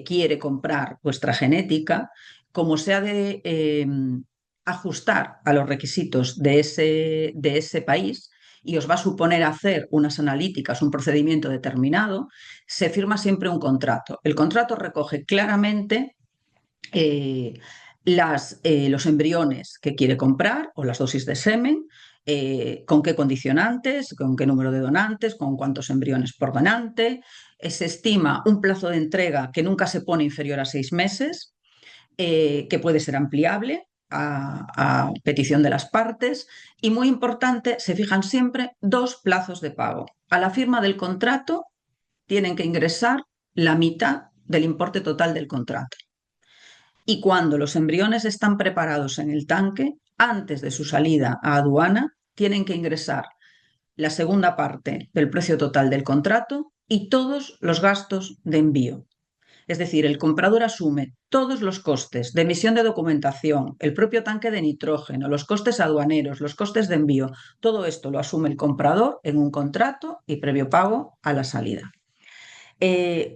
quiere comprar vuestra genética, como se ha de ajustar a los requisitos de ese país y os va a suponer hacer unas analíticas, un procedimiento determinado, se firma siempre un contrato. El contrato recoge claramente los embriones que quiere comprar o las dosis de semen, con qué condicionantes, con qué número de donantes, con cuántos embriones por donante. Se estima un plazo de entrega que nunca se pone inferior a 6 meses, que puede ser ampliable a petición de las partes y, muy importante, se fijan siempre 2 plazos de pago. A la firma del contrato tienen que ingresar la mitad del importe total del contrato. Y cuando los embriones están preparados en el tanque, antes de su salida a aduana, tienen que ingresar la segunda parte del precio total del contrato y todos los gastos de envío. Es decir, el comprador asume todos los costes de emisión de documentación, el propio tanque de nitrógeno, los costes aduaneros, los costes de envío. Todo esto lo asume el comprador en un contrato y previo pago a la salida.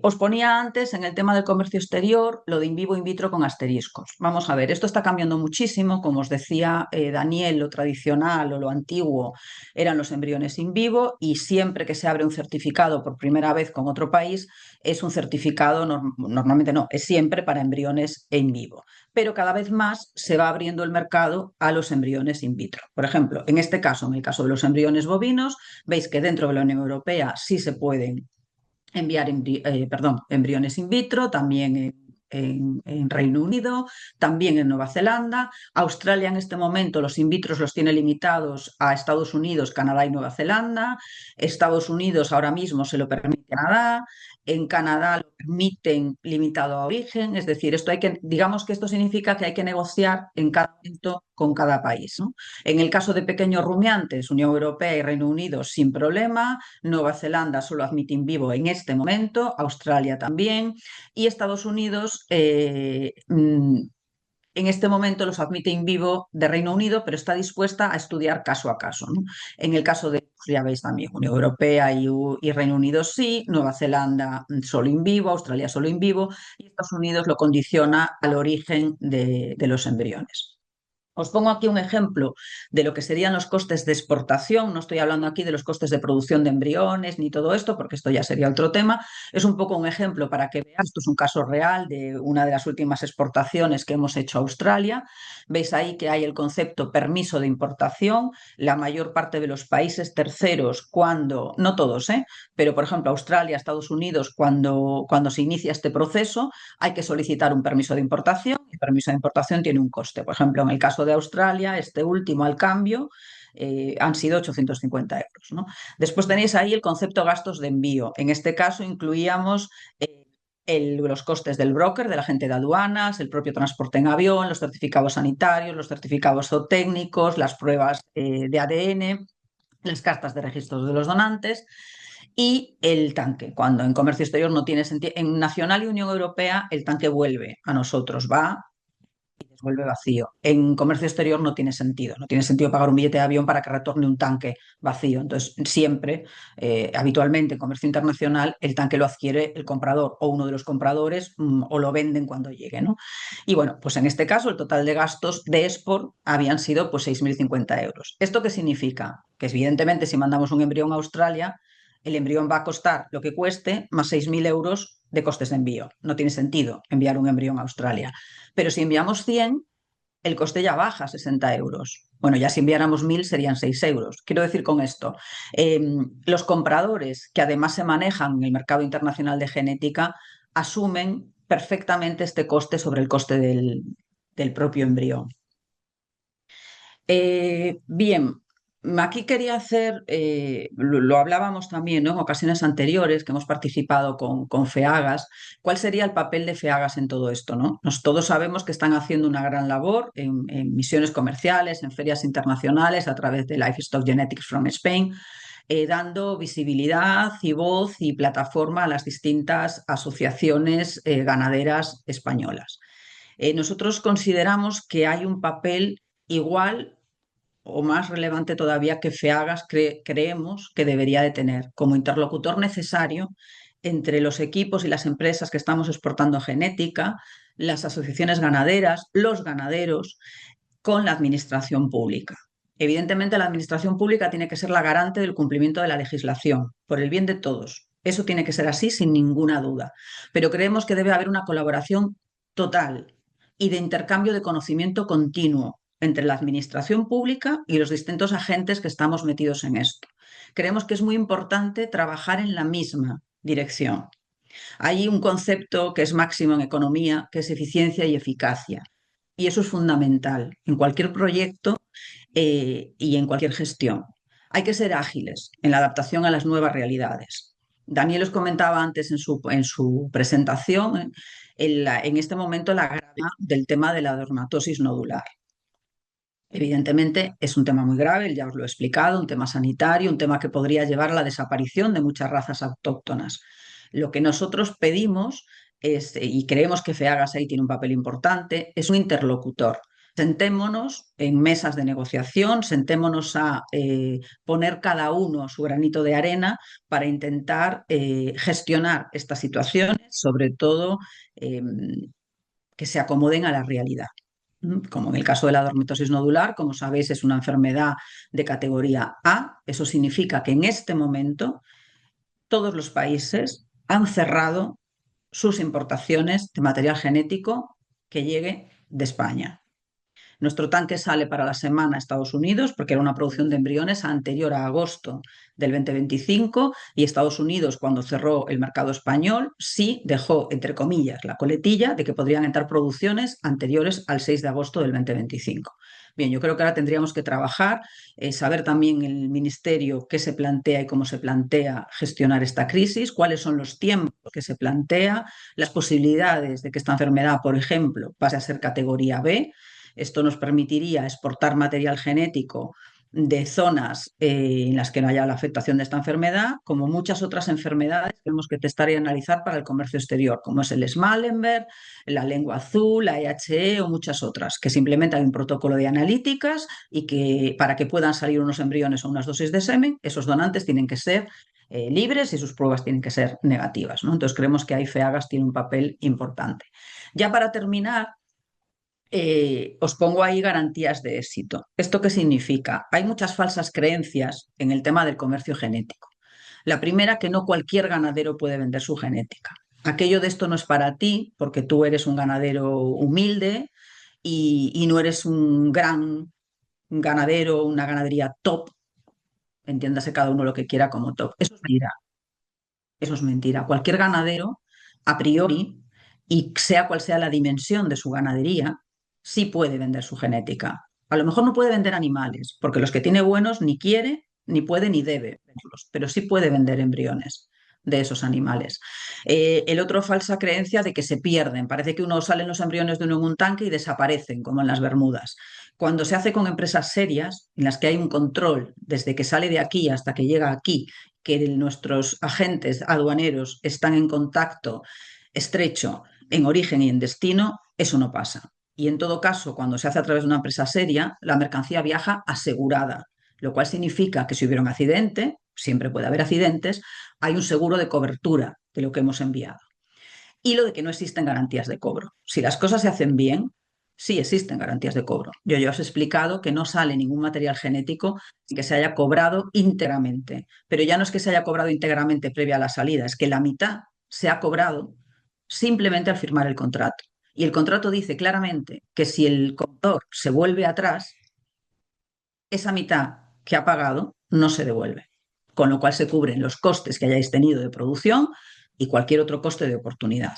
Os ponía antes en el tema del comercio exterior lo de in vivo, in vitro con asteriscos. Vamos a ver, esto está cambiando muchísimo. Como os decía Daniel, lo tradicional o lo antiguo eran los embriones in vivo y siempre que se abre un certificado por primera vez con otro país es un certificado, normalmente no, es siempre para embriones in vivo. Pero cada vez más se va abriendo el mercado a los embriones in vitro. Por ejemplo, en este caso, en el caso de los embriones bovinos, veis que dentro de la Unión Europea sí se pueden enviar embriones in vitro, también en Reino Unido, también en Nueva Zelanda. Australia en este momento los in vitros los tiene limitados a Estados Unidos, Canadá y Nueva Zelanda. Estados Unidos ahora mismo se lo permite Canadá. En Canadá lo permiten limitado a origen, es decir, digamos que esto significa que hay que negociar en cada momento con cada país, ¿no? En el caso de pequeños rumiantes, Unión Europea y Reino Unido sin problema. Nueva Zelanda solo admite in vivo en este momento, Australia también, y Estados Unidos en este momento los admite in vivo de Reino Unido, pero está dispuesta a estudiar caso a caso, ¿no? En el caso de, pues ya veis también, Unión Europea y Reino Unido sí, Nueva Zelanda solo in vivo, Australia solo in vivo, y Estados Unidos lo condiciona al origen de los embriones. Os pongo aquí un ejemplo de lo que serían los costes de exportación. No estoy hablando aquí de los costes de producción de embriones ni todo esto, porque esto ya sería otro tema. Es un poco un ejemplo para que veáis. Esto es un caso real de una de las últimas exportaciones que hemos hecho a Australia. Veis ahí que hay el concepto permiso de importación. La mayor parte de los países terceros, no todos, pero por ejemplo Australia, Estados Unidos, cuando se inicia este proceso, hay que solicitar un permiso de importación. El permiso de importación tiene un coste. Por ejemplo, en el caso de Australia, este último al cambio han sido 850 euros, ¿no? Después tenéis ahí el concepto gastos de envío. En este caso incluíamos los costes del broker, del agente de aduanas, el propio transporte en avión, los certificados sanitarios, los certificados zootécnicos, las pruebas de ADN, las cartas de registro de los donantes y el tanque. Cuando en comercio exterior no tiene sentido, en Nacional y Unión Europea el tanque vuelve a nosotros, va y vuelve vacío. En comercio exterior no tiene sentido pagar un billete de avión para que retorne un tanque vacío. Entonces, siempre, habitualmente en comercio internacional, el tanque lo adquiere el comprador o uno de los compradores o lo venden cuando llegue, ¿no? Y bueno, pues en este caso el total de gastos de export habían sido pues 6.050 euros. ¿Esto qué significa? Que evidentemente si mandamos un embrión a Australia, el embrión va a costar lo que cueste más 6.000 euros de costes de envío. No tiene sentido enviar un embrión a Australia. Pero si enviamos 100, el coste ya baja a 60 euros. Bueno, ya si enviáramos 1.000 serían 6 euros. Quiero decir con esto, los compradores que además se manejan en el mercado internacional de genética asumen perfectamente este coste sobre el coste del propio embrión. Bien, aquí quería hacer, lo hablábamos también, ¿no?, en ocasiones anteriores que hemos participado con FEAGAS, cuál sería el papel de FEAGAS en todo esto, ¿no? Todos sabemos que están haciendo una gran labor en misiones comerciales, en ferias internacionales, a través de Livestock Genetics from Spain, dando visibilidad y voz y plataforma a las distintas asociaciones ganaderas españolas. Nosotros consideramos que hay un papel igual o más relevante todavía que FEAGAS creemos que debería de tener como interlocutor necesario entre los equipos y las empresas que estamos exportando genética, las asociaciones ganaderas, los ganaderos, con la administración pública. Evidentemente, la administración pública tiene que ser la garante del cumplimiento de la legislación, por el bien de todos. Eso tiene que ser así, sin ninguna duda. Pero creemos que debe haber una colaboración total y de intercambio de conocimiento continuo entre la administración pública y los distintos agentes que estamos metidos en esto. Creemos que es muy importante trabajar en la misma dirección. Hay un concepto que es máximo en economía, que es eficiencia y eficacia. Y eso es fundamental en cualquier proyecto y en cualquier gestión. Hay que ser ágiles en la adaptación a las nuevas realidades. Daniel os comentaba antes en su presentación, en este momento, la gravedad del tema de la dermatosis nodular. Evidentemente es un tema muy grave, ya os lo he explicado, un tema sanitario, un tema que podría llevar a la desaparición de muchas razas autóctonas. Lo que nosotros pedimos es, y creemos que FEAGAS ahí tiene un papel importante, es un interlocutor. Sentémonos en mesas de negociación, sentémonos a poner cada uno su granito de arena para intentar gestionar estas situaciones, sobre todo que se acomoden a la realidad. Como en el caso de la dermatosis nodular, como sabéis, es una enfermedad de categoría A. Eso significa que en este momento todos los países han cerrado sus importaciones de material genético que llegue de España. Nuestro tanque sale para la semana a Estados Unidos porque era una producción de embriones anterior a agosto del 2025 y Estados Unidos, cuando cerró el mercado español, sí dejó, entre comillas, la coletilla de que podrían entrar producciones anteriores al 6 de agosto del 2025. Bien, yo creo que ahora tendríamos que trabajar, saber también el Ministerio qué se plantea y cómo se plantea gestionar esta crisis, cuáles son los tiempos que se plantea, las posibilidades de que esta enfermedad, por ejemplo, pase a ser categoría B. Esto nos permitiría exportar material genético de zonas en las que no haya la afectación de esta enfermedad, como muchas otras enfermedades que tenemos que testar y analizar para el comercio exterior, como es el Schmallenberg, la lengua azul, la EHE o muchas otras, que simplemente hay un protocolo de analíticas y que para que puedan salir unos embriones o unas dosis de semen, esos donantes tienen que ser libres y sus pruebas tienen que ser negativas, ¿no? Entonces creemos que ahí FEAGAS tiene un papel importante. Ya para terminar, os pongo ahí garantías de éxito. ¿Esto qué significa? Hay muchas falsas creencias en el tema del comercio genético. La primera, que no cualquier ganadero puede vender su genética. Aquello de esto no es para ti porque tú eres un ganadero humilde y no eres un gran ganadero, una ganadería top, entiéndase cada uno lo que quiera como top. Eso es mentira. Eso es mentira. Cualquier ganadero, a priori, y sea cual sea la dimensión de su ganadería, sí puede vender su genética. A lo mejor no puede vender animales, porque los que tiene buenos ni quiere, ni puede, ni debe venderlos, pero sí puede vender embriones de esos animales. El otro, falsa creencia de que se pierden. Parece que uno salen los embriones de uno en un tanque y desaparecen, como en las Bermudas. Cuando se hace con empresas serias, en las que hay un control desde que sale de aquí hasta que llega aquí, que nuestros agentes aduaneros están en contacto estrecho en origen y en destino, eso no pasa. Y en todo caso, cuando se hace a través de una empresa seria, la mercancía viaja asegurada, lo cual significa que si hubiera un accidente, siempre puede haber accidentes, hay un seguro de cobertura de lo que hemos enviado. Y lo de que no existen garantías de cobro. Si las cosas se hacen bien, sí existen garantías de cobro. Yo ya os he explicado que no sale ningún material genético sin que se haya cobrado íntegramente. Pero ya no es que se haya cobrado íntegramente previa a la salida, es que la mitad se ha cobrado simplemente al firmar el contrato. Y el contrato dice claramente que si el comprador se vuelve atrás, esa mitad que ha pagado no se devuelve. Con lo cual se cubren los costes que hayáis tenido de producción y cualquier otro coste de oportunidad.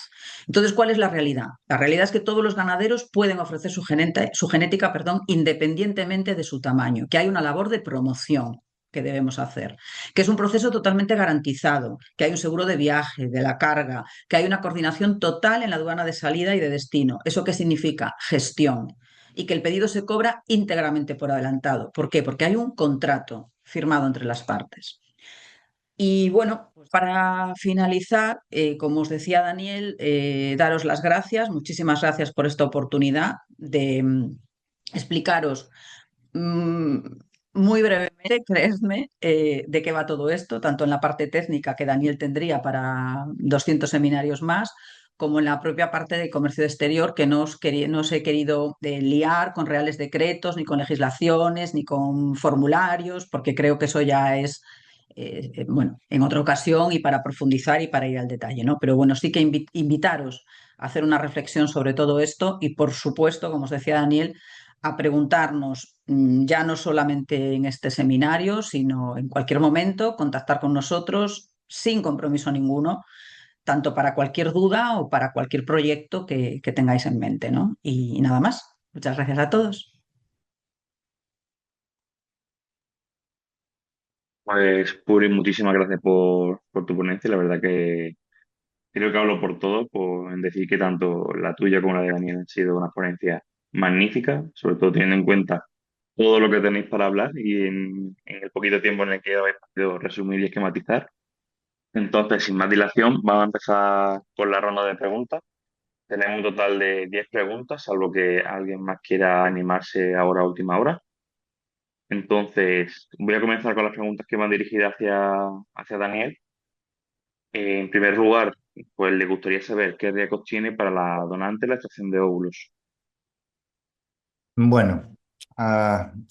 Entonces, ¿cuál es la realidad? La realidad es que todos los ganaderos pueden ofrecer su genética, perdón, independientemente de su tamaño, que hay una labor de promoción que debemos hacer, que es un proceso totalmente garantizado, que hay un seguro de viaje, de la carga, que hay una coordinación total en la aduana de salida y de destino. ¿Eso qué significa? Gestión. Y que el pedido se cobra íntegramente por adelantado. ¿Por qué? Porque hay un contrato firmado entre las partes. Y bueno, pues para finalizar, como os decía Daniel, daros las gracias, muchísimas gracias por esta oportunidad de explicaros mm, muy brevemente, creedme, de qué va todo esto, tanto en la parte técnica que Daniel tendría para 200 seminarios más, como en la propia parte de comercio exterior, que no os he querido liar con reales decretos, ni con legislaciones, ni con formularios, porque creo que eso ya es, bueno, en otra ocasión y para profundizar y para ir al detalle, ¿no? Pero bueno, sí que invitaros a hacer una reflexión sobre todo esto y, por supuesto, como os decía Daniel, a preguntarnos, ya no solamente en este seminario, sino en cualquier momento, contactar con nosotros sin compromiso ninguno, tanto para cualquier duda o para cualquier proyecto que tengáis en mente, ¿no? Y nada más. Muchas gracias a todos. Pues, Puri, muchísimas gracias por tu ponencia. La verdad que creo que hablo por todos en decir que tanto la tuya como la de Daniel han sido una ponencia magnífica, sobre todo teniendo en cuenta todo lo que tenéis para hablar y en el poquito tiempo en el que habéis podido resumir y esquematizar. Entonces, sin más dilación, vamos a empezar con la ronda de preguntas. Tenemos un total de 10 preguntas, salvo que alguien más quiera animarse ahora a última hora. Entonces, voy a comenzar con las preguntas que van dirigidas hacia Daniel. En primer lugar, pues le gustaría saber qué riesgos tiene para la donante la extracción de óvulos. Bueno,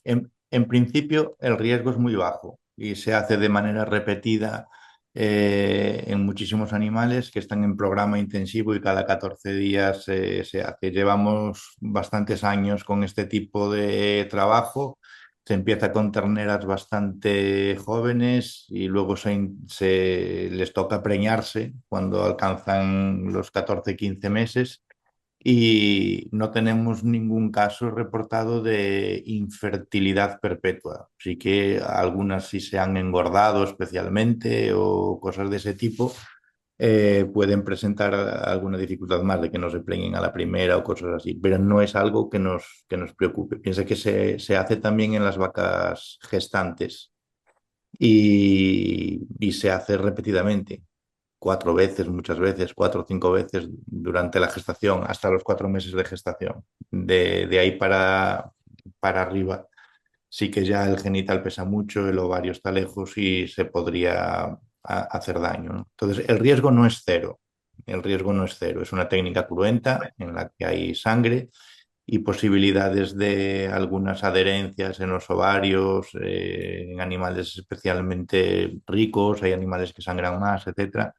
en principio el riesgo es muy bajo y se hace de manera repetida en muchísimos animales que están en programa intensivo y cada 14 días se hace. Llevamos bastantes años con este tipo de trabajo. Se empieza con terneras bastante jóvenes y luego les toca preñarse cuando alcanzan los 14 15 meses y no tenemos ningún caso reportado de infertilidad perpetua. Sí que algunas sí se han engordado especialmente o cosas de ese tipo, pueden presentar alguna dificultad más de que no se pleguen a la primera o cosas así, pero no es algo que nos preocupe. Piensa que se hace también en las vacas gestantes y se hace repetidamente 4 veces, muchas veces, 4 o 5 veces durante la gestación, hasta los 4 meses de gestación. De ahí para arriba, sí que ya el genital pesa mucho, el ovario está lejos y se podría hacer daño, ¿no? Entonces, el riesgo no es cero. El riesgo no es cero. Es una técnica cruenta en la que hay sangre y posibilidades de algunas adherencias en los ovarios, en animales especialmente ricos, hay animales que sangran más, etcétera.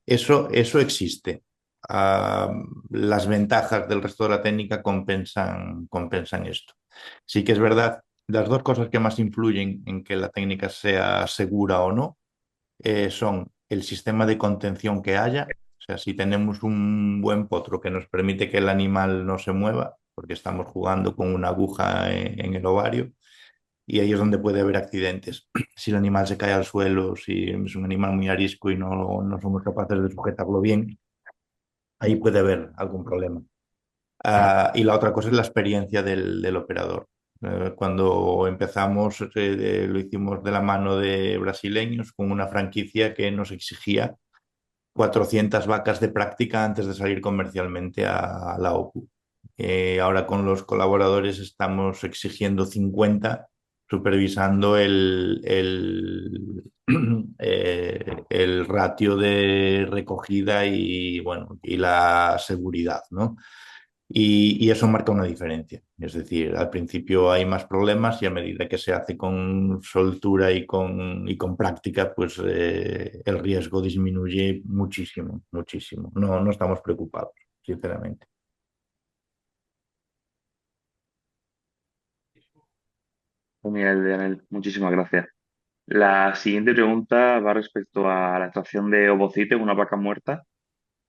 Eso existe. Ah, las ventajas del resto de la técnica compensan esto. Sí que es verdad, las dos cosas que más influyen en que la técnica sea segura o no son el sistema de contención que haya. O sea, si tenemos un buen potro que nos permite que el animal no se mueva, porque estamos jugando con una aguja en el ovario, y ahí es donde puede haber accidentes. Si el animal se cae al suelo, si es un animal muy arisco y no somos capaces de sujetarlo bien, ahí puede haber algún problema. Y la otra cosa es la experiencia del operador. Cuando empezamos, lo hicimos de la mano de brasileños con una franquicia que nos exigía 400 vacas de práctica antes de salir comercialmente a la OPU. Ahora con los colaboradores estamos exigiendo 50, supervisando el ratio de recogida y, bueno, y la seguridad, ¿no? Y eso marca una diferencia. Es decir, al principio hay más problemas y a medida que se hace con soltura y con práctica, pues el riesgo disminuye muchísimo, muchísimo. No estamos preocupados, sinceramente. Daniel, muchísimas gracias. La siguiente pregunta va respecto a la extracción de ovocite en una vaca muerta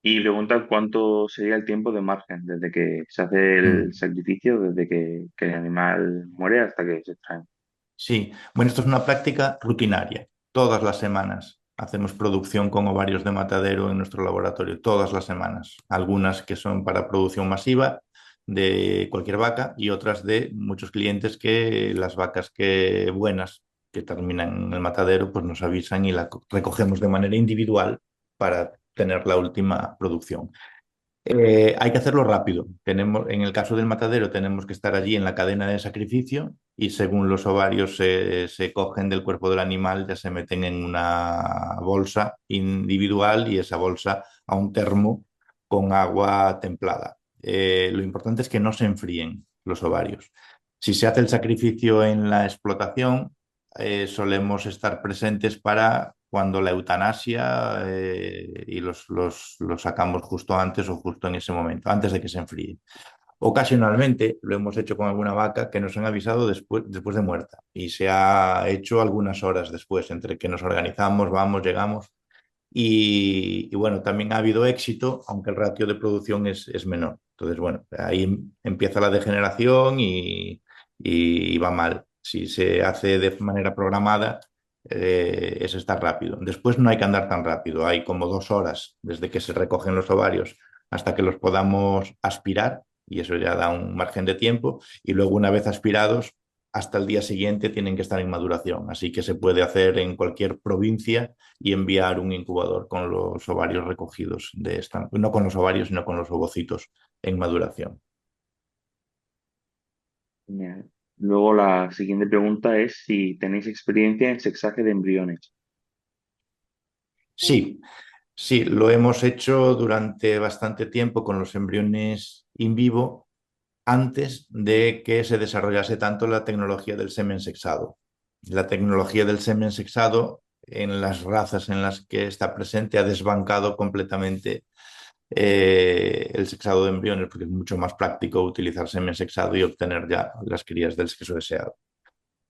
y pregunta cuánto sería el tiempo de margen desde que se hace el Mm. sacrificio, desde que el animal muere hasta que se extrae. Sí, bueno, esto es una práctica rutinaria. Todas las semanas hacemos producción con ovarios de matadero en nuestro laboratorio, todas las semanas. Algunas que son para producción masiva de cualquier vaca y otras de muchos clientes que las vacas que buenas que terminan en el matadero pues nos avisan y la recogemos de manera individual para tener la última producción. Hay que hacerlo rápido. En el caso del matadero tenemos que estar allí en la cadena de sacrificio y según los ovarios se cogen del cuerpo del animal, ya se meten en una bolsa individual y esa bolsa a un termo con agua templada. Lo importante es que no se enfríen los ovarios. Si se hace el sacrificio en la explotación, solemos estar presentes para cuando la eutanasia y los sacamos justo antes o justo en ese momento, antes de que se enfríe. Ocasionalmente lo hemos hecho con alguna vaca que nos han avisado después de muerta y se ha hecho algunas horas después, entre que nos organizamos, vamos, llegamos. Y bueno, también ha habido éxito, aunque el ratio de producción es menor. Entonces, bueno, ahí empieza la degeneración y va mal. Si se hace de manera programada, es estar rápido. Después no hay que andar tan rápido. Hay como 2 horas desde que se recogen los ovarios hasta que los podamos aspirar, y eso ya da un margen de tiempo. Y luego, una vez aspirados, hasta el día siguiente tienen que estar en maduración. Así que se puede hacer en cualquier provincia y enviar un incubador con los ovarios recogidos de esta, no con los ovarios, sino con los ovocitos en maduración. Genial. Luego la siguiente pregunta es si tenéis experiencia en sexaje de embriones. Sí, sí, lo hemos hecho durante bastante tiempo con los embriones in vivo antes de que se desarrollase tanto la tecnología del semen sexado. La tecnología del semen sexado en las razas en las que está presente ha desbancado completamente el sexado de embriones, porque es mucho más práctico utilizar semen sexado y obtener ya las crías del sexo deseado.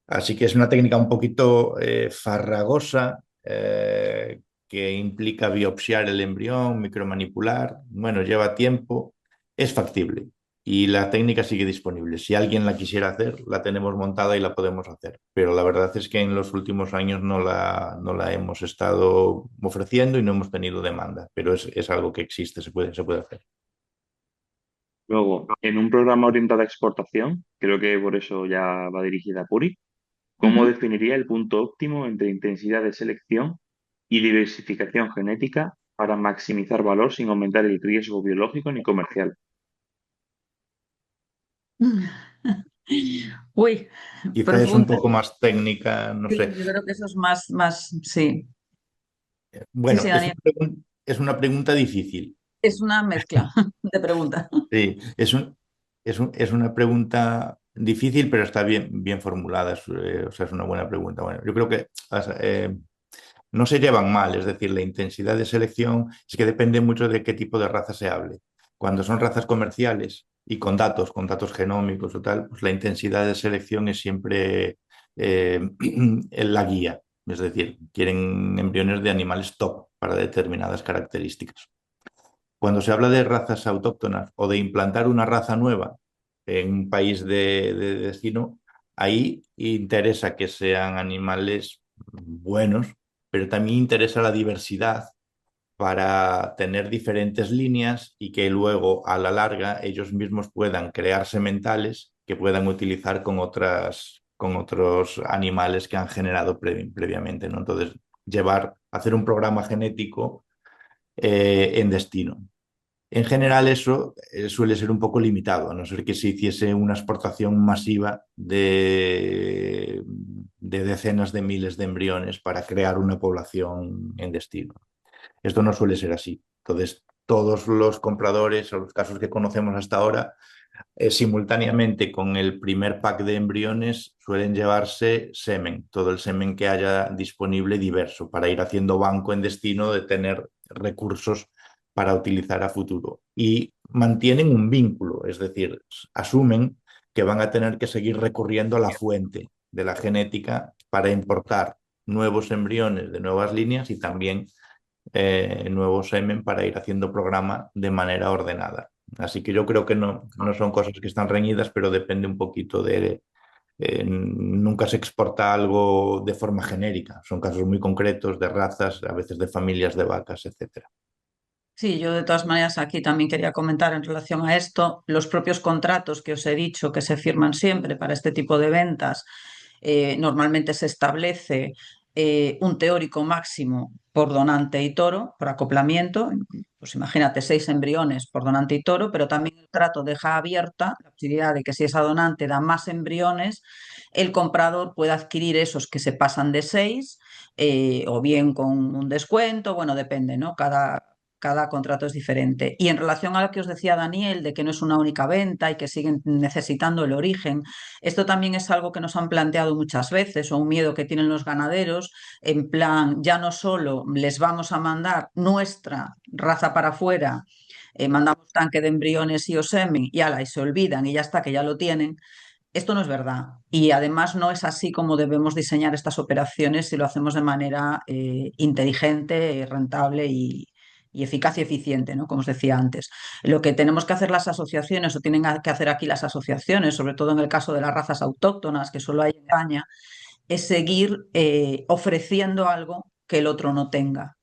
Así que es una técnica un poquito farragosa, que implica biopsiar el embrión, micromanipular. Bueno, lleva tiempo, es factible y la técnica sigue disponible. Si alguien la quisiera hacer, la tenemos montada y la podemos hacer. Pero la verdad es que en los últimos años no la hemos estado ofreciendo y no hemos tenido demanda, pero es algo que existe, se puede hacer. Luego, en un programa orientado a exportación, creo que por eso ya va dirigida a Puri, ¿cómo Ujú. definiría el punto óptimo entre intensidad de selección y diversificación genética para maximizar valor sin aumentar el riesgo biológico ni comercial? Uy, Quizá es un profunda. poco más técnica, no sé. Sí, yo creo que eso es más, sí. Sí, sí, Bueno, Daniel, es una pregunta difícil. es una mezcla de preguntas. Sí, es una pregunta difícil, pero está bien formulada. O sea, es una buena pregunta. Bueno, yo creo que no se llevan mal, es decir, la intensidad de selección es que depende mucho de qué tipo de raza se hable. Cuando son razas comerciales y con datos genómicos o tal, pues la intensidad de selección es siempre la guía. Es decir, quieren embriones de animales top para determinadas características. Cuando se habla de razas autóctonas o de implantar una raza nueva en un país de destino, ahí interesa que sean animales buenos, pero también interesa la diversidad para tener diferentes líneas y que luego a la larga ellos mismos puedan crear sementales que puedan utilizar con otros animales que han generado previamente, ¿no? Entonces, hacer un programa genético en destino. En general eso suele ser un poco limitado, a no ser que se hiciese una exportación masiva de decenas de miles de embriones para crear una población en destino. Esto no suele ser así. Entonces, todos los compradores o los casos que conocemos hasta ahora, simultáneamente con el primer pack de embriones, suelen llevarse semen, todo el semen que haya disponible diverso, para ir haciendo banco en destino de tener recursos para utilizar a futuro. Y mantienen un vínculo, es decir, asumen que van a tener que seguir recurriendo a la fuente de la genética para importar nuevos embriones de nuevas líneas y también nuevo semen para ir haciendo programa de manera ordenada. Así que yo creo que no son cosas que están reñidas, pero depende un poquito de... nunca se exporta algo de forma genérica, son casos muy concretos de razas, a veces de familias de vacas, etcétera. Sí, yo de todas maneras aquí también quería comentar en relación a esto, los propios contratos que os he dicho que se firman siempre para este tipo de ventas, normalmente se establece un teórico máximo por donante y toro, por acoplamiento, pues imagínate 6 embriones por donante y toro, pero también el trato deja abierta la posibilidad de que si esa donante da más embriones, el comprador pueda adquirir esos que se pasan de 6, o bien con un descuento, bueno, depende, ¿no? Cada contrato es diferente. Y en relación a lo que os decía Daniel, de que no es una única venta y que siguen necesitando el origen, esto también es algo que nos han planteado muchas veces, o un miedo que tienen los ganaderos, en plan, ya no solo les vamos a mandar nuestra raza para afuera, mandamos tanque de embriones y o semen y ala, y se olvidan y ya está, que ya lo tienen. Esto no es verdad y además no es así como debemos diseñar estas operaciones si lo hacemos de manera inteligente, rentable y eficaz y eficiente, ¿no? Como os decía antes. Lo que tenemos que hacer las asociaciones, o tienen que hacer aquí las asociaciones, sobre todo en el caso de las razas autóctonas, que solo hay en España, es seguir ofreciendo algo que el otro no tenga.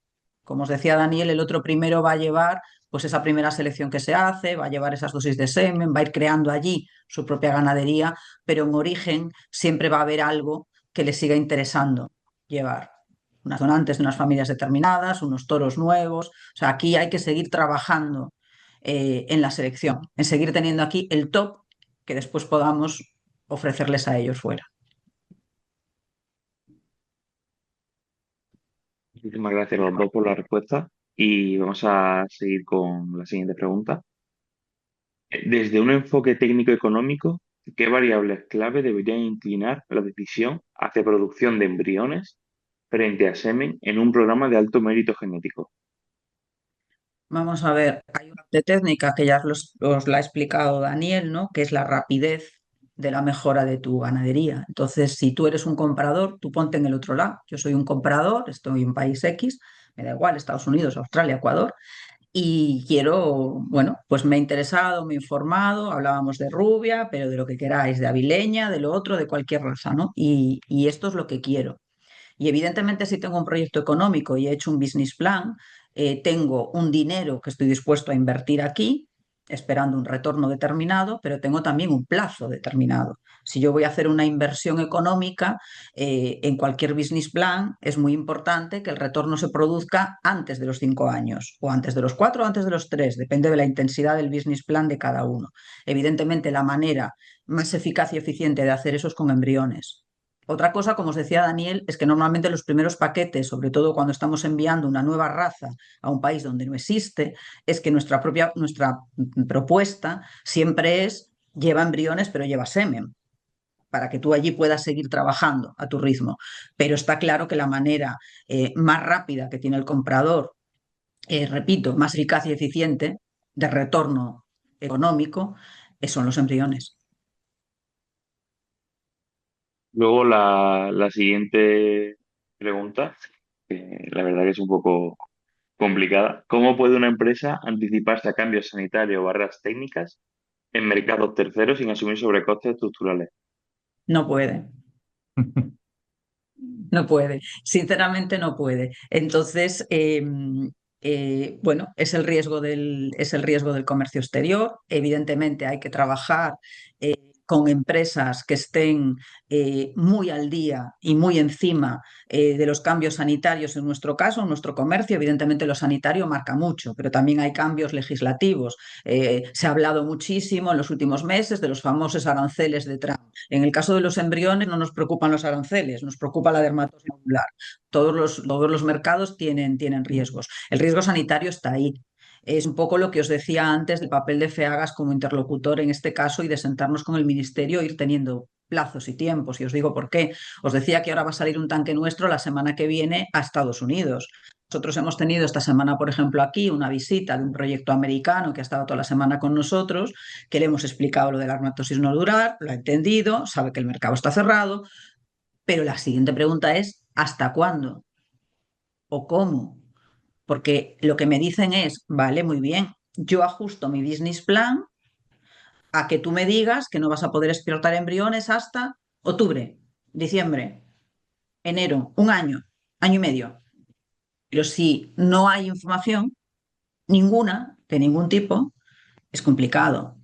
Como os decía Daniel, el otro primero va a llevar pues esa primera selección que se hace, va a llevar esas dosis de semen, va a ir creando allí su propia ganadería, pero en origen siempre va a haber algo que le siga interesando llevar. Unas donantes de unas familias determinadas, unos toros nuevos. O sea, aquí hay que seguir trabajando en la selección, en seguir teniendo aquí el top que después podamos ofrecerles a ellos fuera. Muchísimas gracias a los dos por la respuesta y vamos a seguir con la siguiente pregunta. Desde un enfoque técnico-económico, ¿qué variables clave deberían inclinar la decisión hacia producción de embriones frente a semen en un programa de alto mérito genético? Vamos a ver, hay una parte técnica que ya os la ha explicado Daniel, ¿no? Que es la rapidez de la mejora de tu ganadería. Entonces, si tú eres un comprador, tú ponte en el otro lado. Yo soy un comprador, estoy en país X, me da igual, Estados Unidos, Australia, Ecuador, y quiero, bueno, pues me he interesado, me he informado, hablábamos de rubia, pero de lo que queráis, de avileña, de lo otro, de cualquier raza, ¿no? Y esto es lo que quiero. Y evidentemente si tengo un proyecto económico y he hecho un business plan, tengo un dinero que estoy dispuesto a invertir aquí, esperando un retorno determinado, pero tengo también un plazo determinado. Si yo voy a hacer una inversión económica, en cualquier business plan es muy importante que el retorno se produzca antes de los 5 años, o antes de los 4 o antes de los 3, depende de la intensidad del business plan de cada uno. Evidentemente, la manera más eficaz y eficiente de hacer eso es con embriones. Otra cosa, como os decía Daniel, es que normalmente los primeros paquetes, sobre todo cuando estamos enviando una nueva raza a un país donde no existe, es que nuestra propuesta siempre es lleva embriones, pero lleva semen, para que tú allí puedas seguir trabajando a tu ritmo. Pero está claro que la manera más rápida que tiene el comprador, repito, más eficaz y eficiente de retorno económico, son los embriones. Luego la siguiente pregunta, que la verdad que es un poco complicada. ¿Cómo puede una empresa anticiparse a cambios sanitarios o barreras técnicas en mercados terceros sin asumir sobrecostes estructurales? No puede. No puede, sinceramente no puede. Entonces, bueno, es el riesgo del comercio exterior. Evidentemente hay que trabajar con empresas que estén muy al día y muy encima de los cambios sanitarios en nuestro caso, en nuestro comercio. Evidentemente lo sanitario marca mucho, pero también hay cambios legislativos. Se ha hablado muchísimo en los últimos meses de los famosos aranceles de Trump. En el caso de los embriones no nos preocupan los aranceles, nos preocupa la dermatosis ocular. Todos los mercados tienen riesgos. El riesgo sanitario está ahí. Es un poco lo que os decía antes del papel de FEAGAS como interlocutor en este caso y de sentarnos con el Ministerio e ir teniendo plazos y tiempos. Y os digo por qué. Os decía que ahora va a salir un tanque nuestro la semana que viene a Estados Unidos. Nosotros hemos tenido esta semana, por ejemplo, aquí una visita de un proyecto americano que ha estado toda la semana con nosotros, que le hemos explicado lo de la armatosis nodular, lo ha entendido, sabe que el mercado está cerrado, pero la siguiente pregunta es, ¿hasta cuándo o cómo? Porque lo que me dicen es, vale, muy bien, yo ajusto mi business plan a que tú me digas que no vas a poder explotar embriones hasta octubre, diciembre, enero, un año, año y medio. Pero si no hay información, ninguna, de ningún tipo, es complicado.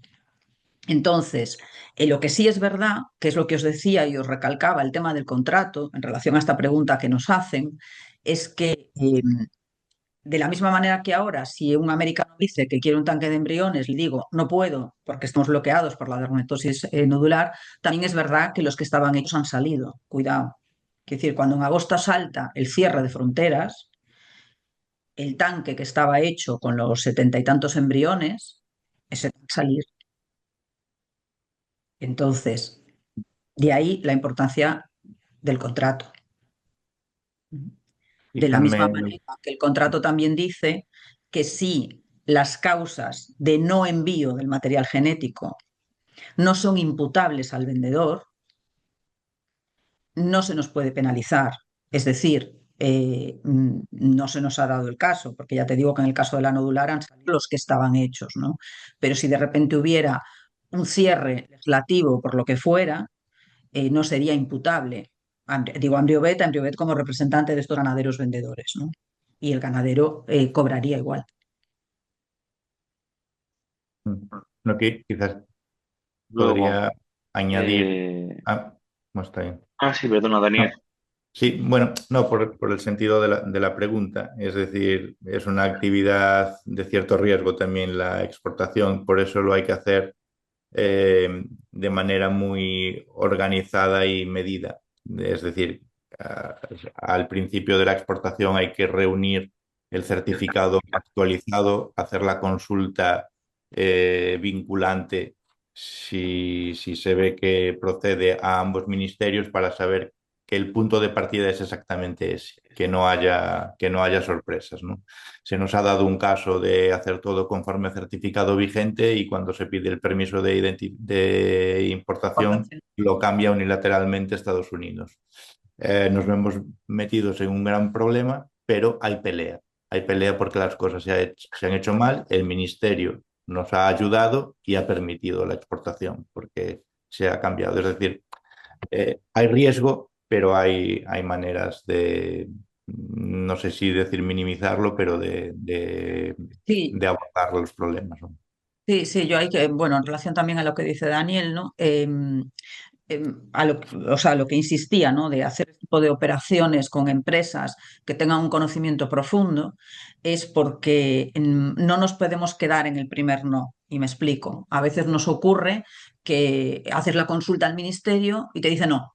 Entonces, lo que sí es verdad, que es lo que os decía y os recalcaba el tema del contrato en relación a esta pregunta que nos hacen, es que de la misma manera que ahora, si un americano dice que quiere un tanque de embriones, le digo, no puedo porque estamos bloqueados por la dermatosis nodular, también es verdad que los que estaban hechos han salido. Cuidado. Es decir, cuando en agosto salta el cierre de fronteras, el tanque que estaba hecho con los 70 y tantos embriones, ese tiene que salir. Entonces, de ahí la importancia del contrato. De la Quizás misma me, manera que el contrato también dice que si las causas de no envío del material genético no son imputables al vendedor, no se nos puede penalizar. Es decir, no se nos ha dado el caso, porque ya te digo que en el caso de la nodular han salido los que estaban hechos, ¿no? Pero si de repente hubiera un cierre legislativo por lo que fuera, no sería imputable. Digo, Ambriobet como representante de estos ganaderos vendedores, ¿no? Y el ganadero cobraría igual. lo que quizás Luego, podría añadir. eh, Ah, no está bien. sí, perdona, Daniel. No. Sí, bueno, no, por el sentido de la pregunta. Es decir, es una actividad de cierto riesgo también la exportación, por eso lo hay que hacer de manera muy organizada y medida. Es decir, al principio de la exportación hay que reunir el certificado actualizado, hacer la consulta vinculante si se ve que procede a ambos ministerios para saber que el punto de partida es exactamente ese, que no haya sorpresas, ¿no? Se nos ha dado un caso de hacer todo conforme a certificado vigente y cuando se pide el permiso de importación lo cambia unilateralmente Estados Unidos. Nos vemos metidos en un gran problema, pero hay pelea. Hay pelea porque las cosas se han hecho mal, el ministerio nos ha ayudado y ha permitido la exportación porque se ha cambiado. Es decir, hay riesgo, pero hay maneras de, no sé si decir minimizarlo, pero Sí, de abordar los problemas, ¿no? sí, sí, yo hay que, bueno, en relación también a lo que dice Daniel, ¿no? O sea, lo que insistía, ¿no? De hacer este tipo de operaciones con empresas que tengan un conocimiento profundo, es porque no nos podemos quedar en el primer no. Y me explico. A veces nos ocurre que haces la consulta al ministerio y te dice no,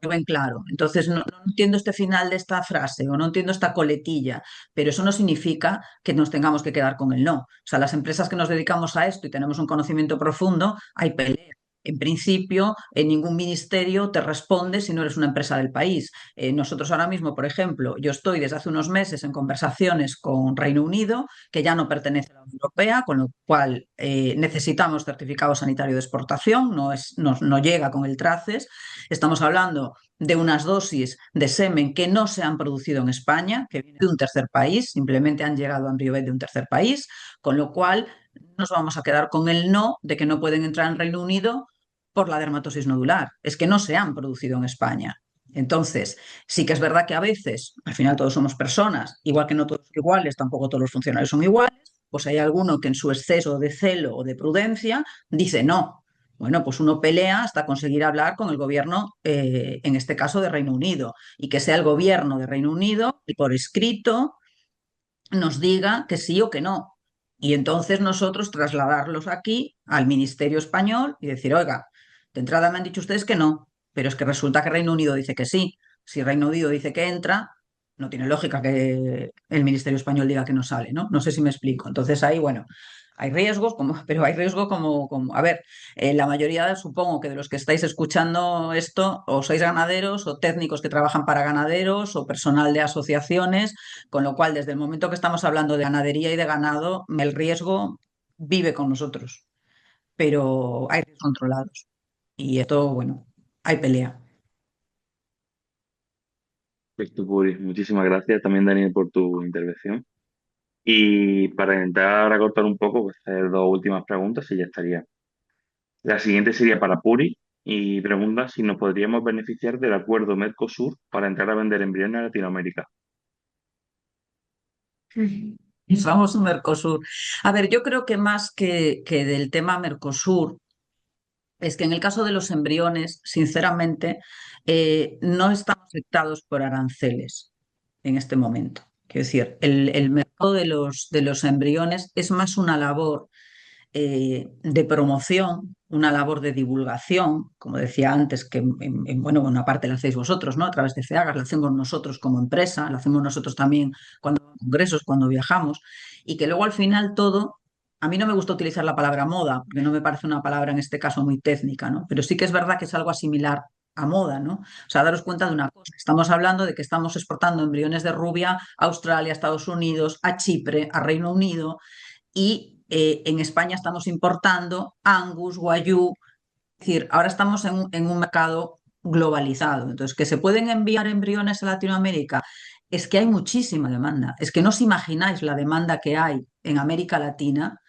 lo ven claro. Entonces, no entiendo este final de esta frase o no entiendo esta coletilla, pero eso no significa que nos tengamos que quedar con el no. O sea, las empresas que nos dedicamos a esto y tenemos un conocimiento profundo, hay pelea. En principio, en ningún ministerio te responde si no eres una empresa del país. Nosotros ahora mismo, por ejemplo, yo estoy desde hace unos meses en conversaciones con Reino Unido, que ya no pertenece a la Unión Europea, con lo cual necesitamos certificado sanitario de exportación, no llega con el TRACES. Estamos hablando de unas dosis de semen que no se han producido en España, que vienen de un tercer país, simplemente han llegado a Ambriobet de un tercer país, con lo cual nos vamos a quedar con el no de que no pueden entrar en Reino Unido por la dermatosis nodular. Es que no se han producido en España. Entonces, sí que es verdad que a veces, al final todos somos personas, igual que no todos son iguales, tampoco todos los funcionarios son iguales, pues hay alguno que en su exceso de celo o de prudencia dice no. Bueno, pues uno pelea hasta conseguir hablar con el gobierno, en este caso de Reino Unido, y que sea el gobierno de Reino Unido y por escrito nos diga que sí o que no. Y entonces nosotros trasladarlos aquí al Ministerio Español y decir, oiga, de entrada me han dicho ustedes que no, pero es que resulta que Reino Unido dice que sí. Si Reino Unido dice que entra, no tiene lógica que el Ministerio Español diga que no sale, ¿no? No sé si me explico. Entonces ahí, bueno, hay riesgos, pero hay riesgo a ver, la mayoría, supongo que de los que estáis escuchando esto, o sois ganaderos, o técnicos que trabajan para ganaderos, o personal de asociaciones, con lo cual, desde el momento que estamos hablando de ganadería y de ganado, el riesgo vive con nosotros, pero hay riesgos controlados. Y esto, bueno, hay pelea. Perfecto, Puri. Muchísimas gracias también, Daniel, por tu intervención. Y para intentar acortar un poco, pues hacer dos últimas preguntas y ya estaría. La siguiente sería para Puri y pregunta si nos podríamos beneficiar del acuerdo Mercosur para entrar a vender embriones a Latinoamérica. El famoso Mercosur. A ver, yo creo que más que del tema Mercosur, es que en el caso de los embriones, sinceramente, no estamos afectados por aranceles en este momento. Quiero decir, el mercado de los embriones es más una labor de promoción, una labor de divulgación, como decía antes, que bueno, una parte la hacéis vosotros, ¿no? A través de CEAGAS, la hacemos nosotros como empresa, la hacemos nosotros también cuando vamos a congresos, cuando viajamos, y que luego al final todo, a mí no me gusta utilizar la palabra moda, porque no me parece una palabra en este caso muy técnica, ¿no? Pero sí que es verdad que es algo similar a moda, ¿no? O sea, daros cuenta de una cosa, estamos hablando de que estamos exportando embriones de rubia a Australia, a Estados Unidos, a Chipre, a Reino Unido, y en España estamos importando Angus, Wagyu, es decir, ahora estamos en un mercado globalizado. Entonces, que se pueden enviar embriones a Latinoamérica, es que hay muchísima demanda. Es que no os imagináis la demanda que hay en América Latina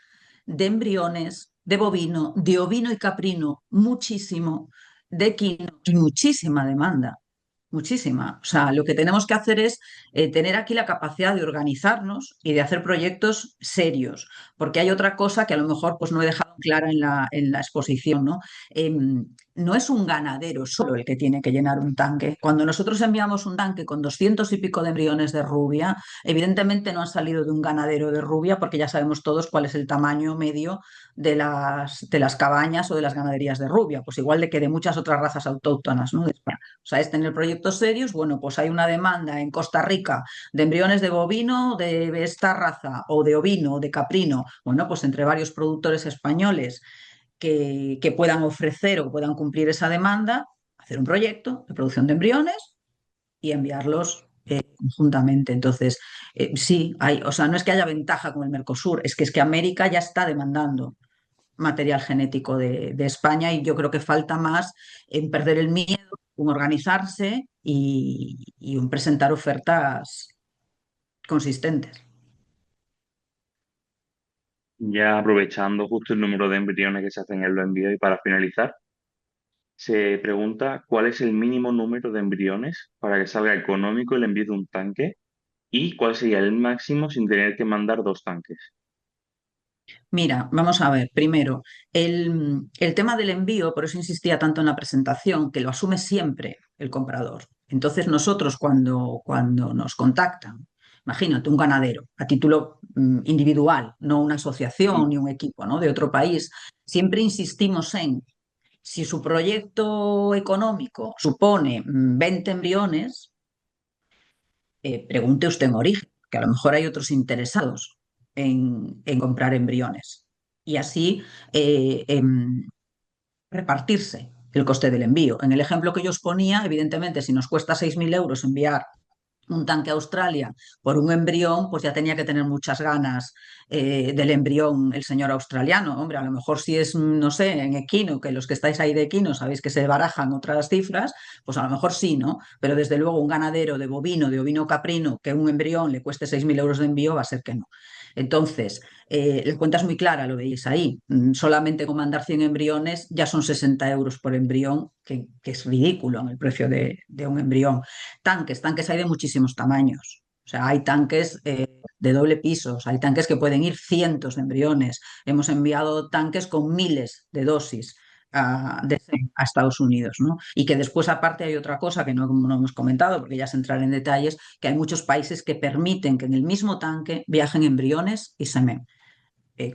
de embriones, de bovino, de ovino y caprino, muchísimo, de equino, muchísima demanda. Muchísima. O sea, lo que tenemos que hacer es tener aquí la capacidad de organizarnos y de hacer proyectos serios, porque hay otra cosa que a lo mejor pues, no he dejado clara en la exposición, ¿no? No es un ganadero solo el que tiene que llenar un tanque. Cuando nosotros enviamos un tanque con 200 y pico de embriones de rubia, evidentemente no han salido de un ganadero de rubia, porque ya sabemos todos cuál es el tamaño medio de las cabañas o de las ganaderías de rubia, pues igual de que de muchas otras razas autóctonas, ¿no? De España. O sea, es tener proyectos serios. Bueno, pues hay una demanda en Costa Rica de embriones de bovino de esta raza o de ovino o de caprino. Bueno, pues entre varios productores españoles que puedan ofrecer o puedan cumplir esa demanda, hacer un proyecto de producción de embriones y enviarlos conjuntamente. Entonces, sí, hay, o sea, no es que haya ventaja con el Mercosur, es que América ya está demandando material genético de España y yo creo que falta más en perder el miedo, en organizarse y en presentar ofertas consistentes. Ya aprovechando justo el número de embriones que se hacen en los envíos y para finalizar, se pregunta cuál es el mínimo número de embriones para que salga económico el envío de un tanque y cuál sería el máximo sin tener que mandar dos tanques. Mira, vamos a ver, primero, el tema del envío, por eso insistía tanto en la presentación, que lo asume siempre el comprador. Entonces nosotros cuando nos contactan, imagínate un ganadero a título individual, no una asociación ni un equipo, ¿no? De otro país, siempre insistimos en si su proyecto económico supone 20 embriones, pregunte usted en origen, que a lo mejor hay otros interesados en comprar embriones. Y así repartirse el coste del envío. En el ejemplo que yo os ponía, evidentemente, si nos cuesta 6.000 euros enviar un tanque a Australia por un embrión, pues ya tenía que tener muchas ganas del embrión el señor australiano. Hombre, a lo mejor si es, no sé, en equino, que los que estáis ahí de equino sabéis que se barajan otras cifras, pues a lo mejor sí, ¿no? Pero desde luego un ganadero de ovino caprino, que un embrión le cueste 6.000 euros de envío, va a ser que no. Entonces, la cuenta es muy clara, lo veis ahí. Solamente con mandar 100 embriones ya son 60 euros por embrión, que es ridículo en el precio de un embrión. Tanques hay de muchísimos tamaños. O sea, hay tanques de doble pisos, hay tanques que pueden ir cientos de embriones. Hemos enviado tanques con miles de dosis a Estados Unidos, ¿no? Y que después, aparte, hay otra cosa que no hemos comentado, porque ya se entrar en detalles, que hay muchos países que permiten que en el mismo tanque viajen embriones y semen,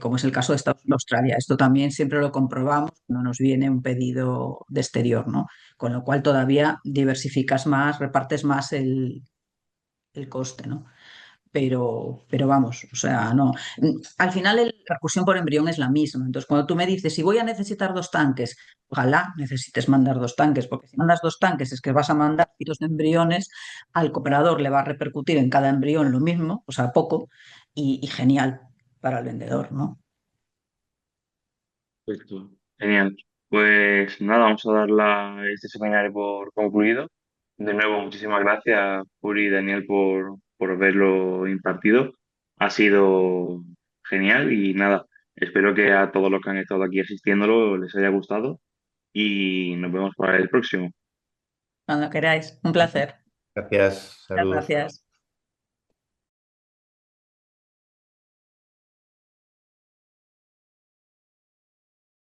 como es el caso de Estados Unidos y Australia. Esto también siempre lo comprobamos cuando nos viene un pedido de exterior, ¿no? Con lo cual todavía diversificas más, repartes más el coste, ¿no? Pero vamos, o sea, no. Al final la repercusión por embrión es la misma. Entonces, cuando tú me dices, si voy a necesitar dos tanques, ojalá necesites mandar dos tanques, porque si mandas dos tanques es que vas a mandar kilos de embriones, al comprador le va a repercutir en cada embrión lo mismo, o sea, poco, y genial para el vendedor, ¿no? Perfecto. Genial. Pues nada, vamos a dar este seminario por concluido. De nuevo, muchísimas gracias, Puri y Daniel, por haberlo impartido. Ha sido genial y nada, espero que a todos los que han estado aquí asistiéndolo les haya gustado y nos vemos para el próximo. Cuando queráis. Un placer. Gracias, Muchas saludos. gracias.